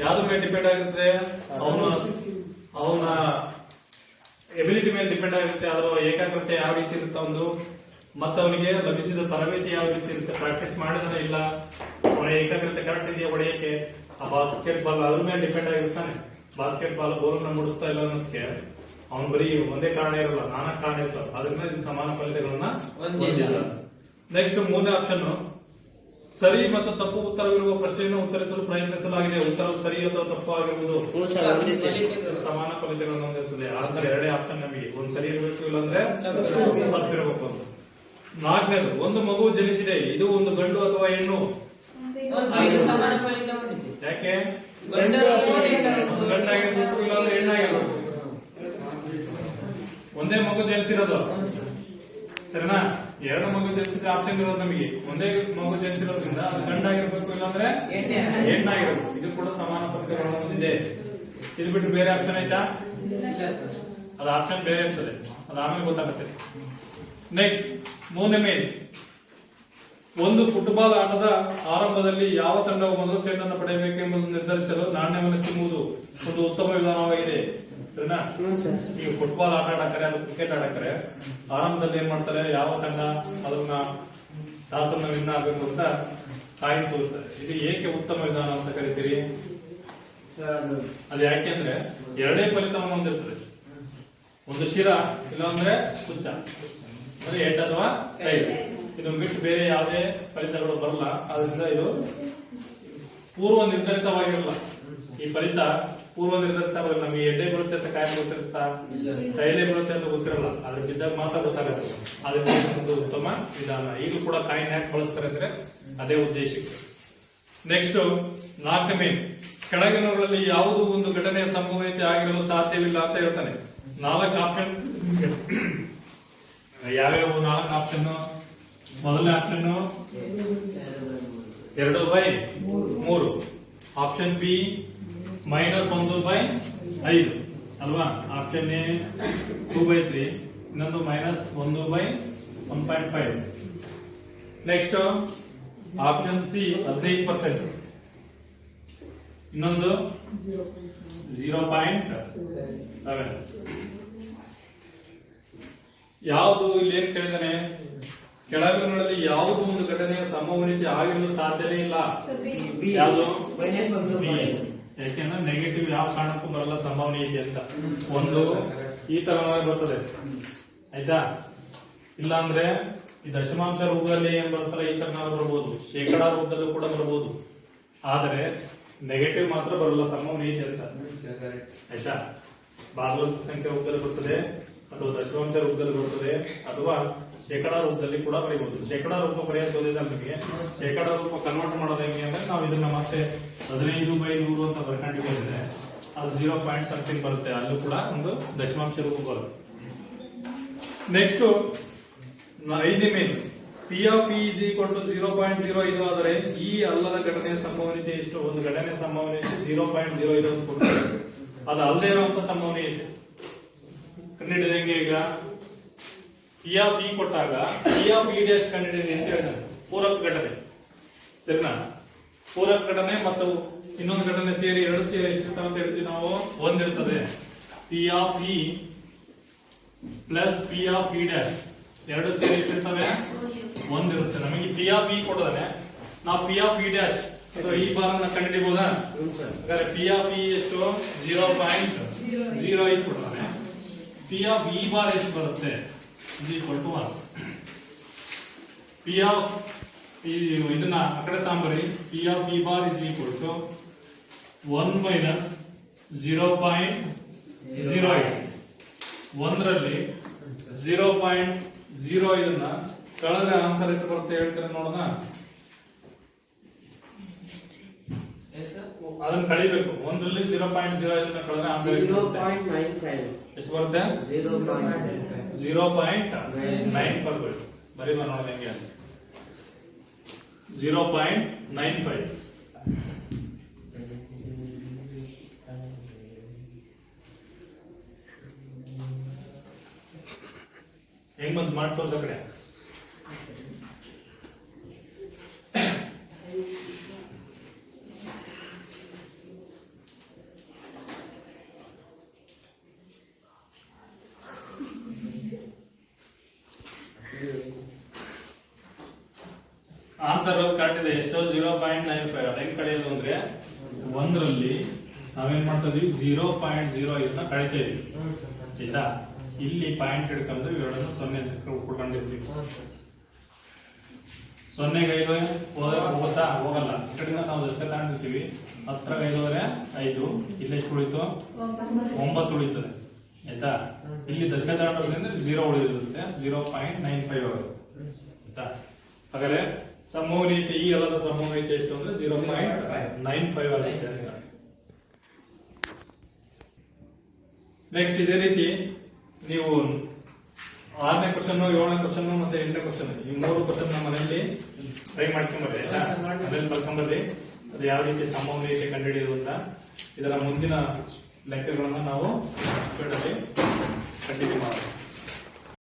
ಯಾವ್ದ್ರ ಮೇಲೆ ಡಿಪೆಂಡ್ ಆಗಿರುತ್ತೆ? ಅವನ ಎಬಿಲಿಟಿ ಮೇಲೆ ಡಿಪೆಂಡ್ ಆಗಿರುತ್ತೆ. ಅದರ ಏಕಾಗ್ರತೆ ಯಾವ ರೀತಿ ಇರುತ್ತೆ ಒಂದು, ಮತ್ತೆ ಅವನಿಗೆ ಲಭಿಸಿದ ತರಬೇತಿ ಯಾವ ರೀತಿ ಇರುತ್ತೆ, ಪ್ರಾಕ್ಟೀಸ್ ಮಾಡಿದ್ರೆ ಇಲ್ಲ, ಅವನ ಏಕಾಗ್ರತೆ ಕರೆಕ್ಟ್ ಇದೆಯಾ ಹೊಡೆಯಕ್ಕೆ. ಆ ಬಾಸ್ಕೆಟ್ ಬಾಲ್ ಅದ್ರ ಮೇಲೆ ಡಿಪೆಂಡ್ ಆಗಿರ್ತಾನೆ. ಬಾಸ್ಕೆಟ್ ಬಾಲ್ ಗೋಲ್ನ ಮುಡುತ್ತಾ ಇಲ್ಲ ಅನ್ನೋದಕ್ಕೆ ಅವನು ಬರೀ ಒಂದೇ ಕಾರಣ ಇರಲ್ಲ, ನಾನಾ ಕಾರಣ ಇರ್ತಾವ. ಅದ್ರ ಮೇಲೆ ಸಮಾನ ಫಲಿತಾಂಶಗಳನ್ನ ಹೊಂದಿಲ್ಲ. ನೆಕ್ಸ್ಟ್ ಮೂರನೇ ಆಪ್ಷನ್, ಸರಿ ಮತ್ತು ತಪ್ಪು ಉತ್ತರವಿರುವ ಪ್ರಶ್ನೆಯನ್ನು ಉತ್ತರಿಸಲು ಪ್ರಯತ್ನಿಸಲಾಗಿದೆ, ಉತ್ತರವು ಸರಿ ಅಥವಾ ತಪ್ಪು ಆಗಿರುವುದು ಸಮಾನ ಫಲಿತಾಂಶಗಳನ್ನು ಹೊಂದಿರುತ್ತದೆ. ಆದ್ರೆ ಎರಡೇ ಆಪ್ಷನ್ ನಮಗೆ, ಒಂದು ಸರಿ ಇರಬೇಕು, ಇಲ್ಲಾಂದ್ರೆ ತಪ್ಪಿರಬೇಕು. 4ನೇದು, ಒಂದು ಮಗು ಜನಿಸಿದೆ, ಇದು ಒಂದು ಗಂಡು ಅಥವಾ ಹೆಣ್ಣು? ಯಾಕೆ? ಗಂಡಾಗಿರ್ಬೇಕು, ಇಲ್ಲಾಂದ್ರೆ ಹೆಣ್ಣಾಗಿರ್ಬೇಕು. ಒಂದೇ ಮಗು ಜನಿಸಿರೋದು, ಸರಿನಾ? 2 ಮಗು ಜನಿಸಿದ್ರೆ ಆಪ್ಷನ್ ಇರೋದು ನಮಗೆ. ಒಂದೇ ಮಗು ಜನಿಸಿರೋದ್ರಿಂದ ಅದು ಗಂಡಾಗಿರ್ಬೇಕು, ಇಲ್ಲಾಂದ್ರೆ ಹೆಣ್ಣಾಗಿರ್ಬೇಕು. ಇದು ಕೂಡ ಸಮಾನ ಫಲಿತಾಂಶಗಳನ್ನು ಹೊಂದಿದೆ. ಇದು ಬಿಟ್ಟು ಬೇರೆ ಆಪ್ಷನ್ ಆಯ್ತಾ? ಅದು ಆಪ್ಷನ್ ಬೇರೆ ಇರ್ತದೆ, ಅದು ಆಮೇಲೆ ಗೊತ್ತಾಗುತ್ತೆ. ನೆಕ್ಸ್ಟ್ 3ನೇ ಮೇಲ್, ಒಂದು ಫುಟ್ಬಾಲ್ ಆಟದ ಆರಂಭದಲ್ಲಿ ಯಾವ ತಂಡವು ಮೊದಲ ಚೆಂಡನ್ನು ಪಡೆಯಬೇಕೆಂಬುದನ್ನು ನಿರ್ಧರಿಸಲು ನಾಣ್ಯವನ್ನು ಚಿಮ್ಮುವುದು ಒಂದು ಉತ್ತಮ ವಿಧಾನವಾಗಿದೆ. ಸರಿನಾ? ಈಗ ಫುಟ್ಬಾಲ್ ಆಟ ಆಡಕರೆ ಅಥವಾ ಕ್ರಿಕೆಟ್ ಆಡಕರೆ ಆರಂಭದಲ್ಲಿ ಏನ್ ಮಾಡ್ತಾರೆ, ಯಾವ ತಂಡ ಅದನ್ನ ಟಾಸ್ ಅನ್ನು ವಿನ್ ಆಗಬೇಕು ಅಂತ ಕಾಯ್ದುಕೊಳ್ತಾರೆ. ಇದು ಏಕೆ ಉತ್ತಮ ವಿಧಾನ ಅಂತ ಕರಿತೀರಿ? ಅದು ಯಾಕೆಂದ್ರೆ ಎರಡೇ ಫಲಿತಾಂಶ ಹೊಂದಿರ್ತದೆ, ಒಂದು ಶಿರ ಇಲ್ಲಾಂದ್ರೆ ಕುಚ್ಚ, ಅಂದ್ರೆ ಹೆಡ್ ಅಥವಾ ಟೈಲ್. ಇದನ್ನು ಬಿಟ್ಟು ಬೇರೆ ಯಾವುದೇ ಫಲಿತಗಳು ಬರಲ್ಲ. ಆದ್ರಿಂದ ಇದು ಪೂರ್ವ ನಿರ್ಧರಿತವಾಗಿರಲ್ಲ. ಈ ಫಲಿತ ಪೂರ್ವ ನಿರ್ಧರಿತವಾಗಿರಲ್ಲ. ನಮಗೆ ಎಡ್ಡೆ ಬೀಳುತ್ತೆ ಅಂತ ಕಾಯಿ ಗೊತ್ತಿರುತ್ತಾ, ಟೈಲೇ ಬೀಳುತ್ತೆ ಅಂತ ಗೊತ್ತಿರಲ್ಲ. ಅದ್ರ ಬಿದ್ದಾಗ ಮಾತ್ರ ಗೊತ್ತಾಗುತ್ತೆ. ಅದರಿಂದ ಒಂದು ಉತ್ತಮ ವಿಧಾನ. ಈಗ ಕೂಡ ಕಾಯಿನ ಯಾಕೆ ಬಳಸ್ತಾರೆ ಅಂದ್ರೆ ಅದೇ ಉದ್ದೇಶಕ್ಕೆ. ನೆಕ್ಸ್ಟ್ 4ನೇ ಮೇಲ್, ಕೆಳಗಿನವುಗಳಲ್ಲಿ ಯಾವುದು ಒಂದು ಘಟನೆಯ ಸಂಭವನೀಯತೆ ಆಗಿರಲು ಸಾಧ್ಯವಿಲ್ಲ ಅಂತ ಹೇಳ್ತಾನೆ. 4 ಆಪ್ಷನ್. ಯಾವ್ಯಾವ 4 ಆಪ್ಷನ್? ಮೊದಲನೇ ಆಪ್ಷನ್ 2/3, ಆಪ್ಷನ್ ಬಿ -1/5 ಅಲ್ವಾ? ಆಪ್ಷನ್ ಎ 2/3, ಇನ್ನೊಂದು -1/1.5. ನೆಕ್ಸ್ಟ್ ಆಪ್ಷನ್ ಸಿ 15%, ಇನ್ನೊಂದು 0.7. ಯಾವುದು ಇಲ್ಲಿ ಏನ್ ಕೇಳಿದಾನೆ? ಕೆಳಗಿನಲ್ಲಿ ಯಾವುದು ಒಂದು ಘಟನೆಯ ಸಂಭವನೀಯತೆ ಆಗಿರಲು ಸಾಧ್ಯವೇ ಇಲ್ಲ. ಯಾವುದು? ಯಾಕೆಂದ್ರೆ ನೆಗೆಟಿವ್ ಯಾವ ಕಾರಣಕ್ಕೂ ಬರಲ್ಲ ಸಂಭವನೀಯತೆ ಅಂತ. ಒಂದು ಈ ತರ ಬರ್ತದೆ, ಆಯ್ತಾ? ಇಲ್ಲ ಅಂದ್ರೆ ಈ ದಶಮಾಂಶ ರೂಪದಲ್ಲಿ ಏನ್ ಬರ್ತಾರೆ, ಈ ತರ ಬರ್ಬೋದು, ಶೇಕಡಾ ರೂಪದಲ್ಲೂ ಕೂಡ ಬರ್ಬೋದು. ಆದರೆ ನೆಗೆಟಿವ್ ಮಾತ್ರ ಬರಲ್ಲ ಸಂಭವನೀಯತೆ ಅಂತ, ಆಯ್ತಾ? ಭಾಗವತ ಸಂಖ್ಯೆ ರೂಪದಲ್ಲಿ ಬರ್ತದೆ, ಅಥವಾ ದಶಮಾಂಶ ರೂಪದಲ್ಲಿ ಬರ್ತದೆ, ಅಥವಾ ಶೇಕಡಾ ರೂಪದಲ್ಲಿ ಕೂಡ ಬರೀಬಹುದು. ಶೇಕಡಾ ರೂಪ ಬರೆಯೋದಿಲ್ಲ ನಮಗೆ. ಶೇಕಡಾ ರೂಪ ಕನ್ವರ್ಟ್ ಮಾಡೋದು ಹೆಂಗೆ ಅಂದ್ರೆ ನಾವು ಇದನ್ನ ಮತ್ತೆ 15/100 ಅಂತ ಬರ್ಕೊಂಡಿದ್ದೇವೆ, ಅದು 0.something ಬರುತ್ತೆ. ಅಲ್ಲೂ ಕೂಡ ಒಂದು ದಶಮಾಂಶ ರೂಪ ಬರುತ್ತೆ. ನೆಕ್ಸ್ಟ್ 5ನೇ main P of E is equal to 0.05 ಆದರೆ ಈ ಅಲ್ಲದ ಘಟನೆಯ ಸಂಭವನೀಯತೆ ಎಷ್ಟು? ಒಂದು ಘಟನೆಯ ಸಂಭವನೀಯತೆ 0.05 ಅಂತ ಕೊಡ್ತಾರೆ. ಅದು ಅಲ್ಲದೆ ಇರುವಂತ ಸಂಭವನೀಯತೆ ಕಂಡುಹಿಡಿದ ಹೆಂಗೆ? ಈಗ ಪಿ ಆಫ್ ಇ ಕೊಟ್ಟಾಗ ಪಿ ಆಫ್ ಇ ಡ್ಯಾಶ್ ಕಂಡುಹಿಡಿದ ಅಂತ ಹೇಳ್ತಾರೆ. ಪೂರಕ ಘಟನೆ ಸರಿನಾ? ಪೂರಕ ಘಟನೆ ಮತ್ತು ಇನ್ನೊಂದು ಘಟನೆ ಸೇರಿ ಎರಡು ಸೇರಿ ಎಷ್ಟಿರ್ತಾವ ಅಂತ ಹೇಳ್ತೀವಿ ನಾವು? ಒಂದಿರ್ತದೆ. P of E plus P of E dash ಎರಡು ಸೇರಿ ಎಷ್ಟಿರ್ತವೆ? ಒಂದಿರುತ್ತೆ. ನಮಗೆ ಪಿ ಆಫ್ ಇ ಕೊಡೋದಾನೆ ನಾವು ಪಿ ಆಫ್ ಇ ಡ್ಯಾಶ್ ಈ ಬಾರನ್ನ ಕಂಡುಹಿಡಿಬಹುದಾ? ಹಾಗಾದ್ರೆ ಪಿ ಆಫ್ ಇ ಎಷ್ಟು? 0.05 ಕೊಡೋದಾನೆ. ಪಿ ಆಫ್ ಇ ಬಾರ್ ಎಷ್ಟು ಬರುತ್ತೆ? Is equal to 1. P of ಇದನ್ನ ಆ ಕಡೆ ತಾಂಬರಿ. P of E bar is equal to 1 minus 0.08. ಒಂದರಲ್ಲಿ 0.0 ಇದನ್ನ ಕಳೆದ್ರೆ ಆನ್ಸರ್ ಎಷ್ಟು ಬರುತ್ತೆ ಹೇಳ್ತಾರೆ ನೋಡೋಣ. ಅದನ್ನ ಕಳಿಬೇಕು. ಒಂದರಲ್ಲಿ 0.0 ಇದನ್ನ ಕಳೆದ್ರೆ ಆನ್ಸರ್ ಎಷ್ಟು ಬರುತ್ತೆ? ಎಷ್ಟು ಬರುತ್ತೆ? 0.95 ಬರೀ ನೋಡೋಣ ಹೆಂಗೆ. 0.95 ಹೆಂಗ್ ಬಂದ್ ಮಾಡಿ ತೋರ್ಸ ಕಡೆ. ಆನ್ಸರ್ ಕರೆಕ್ಟ್ ಇದೆ. ಎಷ್ಟೋ 0.95. ಅದ ಹೆಂಗ್ ಕಳೆಯೋದು ಅಂದ್ರೆ ಒಂದರಲ್ಲಿ ನಾವೇನ್ ಮಾಡ್ತಾ ಇದೀವಿ? 0.0 ಇದನ್ನ ಕಳಿತಾ ಇದೀವಿ. ಆಯ್ತಾ? ಇಲ್ಲಿ ಪಾಯಿಂಟ್ ಹಿಡ್ಕೊಂಡು ಇವೆರಡನ್ನು 0 ಅಂತ ಕೊಟ್ಕೊಂಡಿರ್ತೀವಿ. 0ಗೆ 5 ಹೋಗುತ್ತಾ? ಹೋಗಲ್ಲ. ಈ ಕಡೆಯಿಂದ ನಾವು ದಶಕ ತಗೊಂಡಿರ್ತೀವಿ. 10ಗೆ 5 ಹೋದ್ರೆ 5. ಇಲ್ಲಿ ಎಷ್ಟು ಉಳಿತು? 9 ಉಳಿತದೆ. ಆಯ್ತಾ? ಇಲ್ಲಿ ದಶಕ ತಗೊಂಡ್ರೆ 0 ಉಳಿದಿರುತ್ತೆ. 0.95 ಆಗುತ್ತೆ. ಆಯ್ತಾ? ಹಾಗಾದ್ರೆ ಸಂಭವನೀಯತೆ ಈ ಅಲ್ಲದ ಸಂಭವನೀಯತೆ ಎಷ್ಟು ಅಂದ್ರೆ 0.95 ಆಗುತ್ತೆ. ನೆಕ್ಸ್ಟ್ ಇದೇ ರೀತಿ ನೀವು 6ನೇ ಕ್ವಶನ್, 7ನೇ ಕ್ವಶನ್ ಮತ್ತೆ 8ನೇ ಕ್ವಶನ್ ಈ 3 ಕ್ವಶನ್ ನಮ್ಮ ಮನೆಯಲ್ಲಿ ಟ್ರೈ ಮಾಡ್ಕೊಂಡ್ಬರ್ರಿ. ಅದನ್ನ ಬರ್ಕೊಂಡ್ಬರ್ರಿ. ಅದು ಯಾವ ರೀತಿ ಸಂಭವನೀಯತೆ ಕಂಡುಹಿಡಿಯುವುದು ಅಂತ. ಇದರ ಮುಂದಿನ ಲೆಕ್ಕಗಳನ್ನ ನಾವು ಕಂಟಿನ್ಯೂ ಮಾಡೋಣ.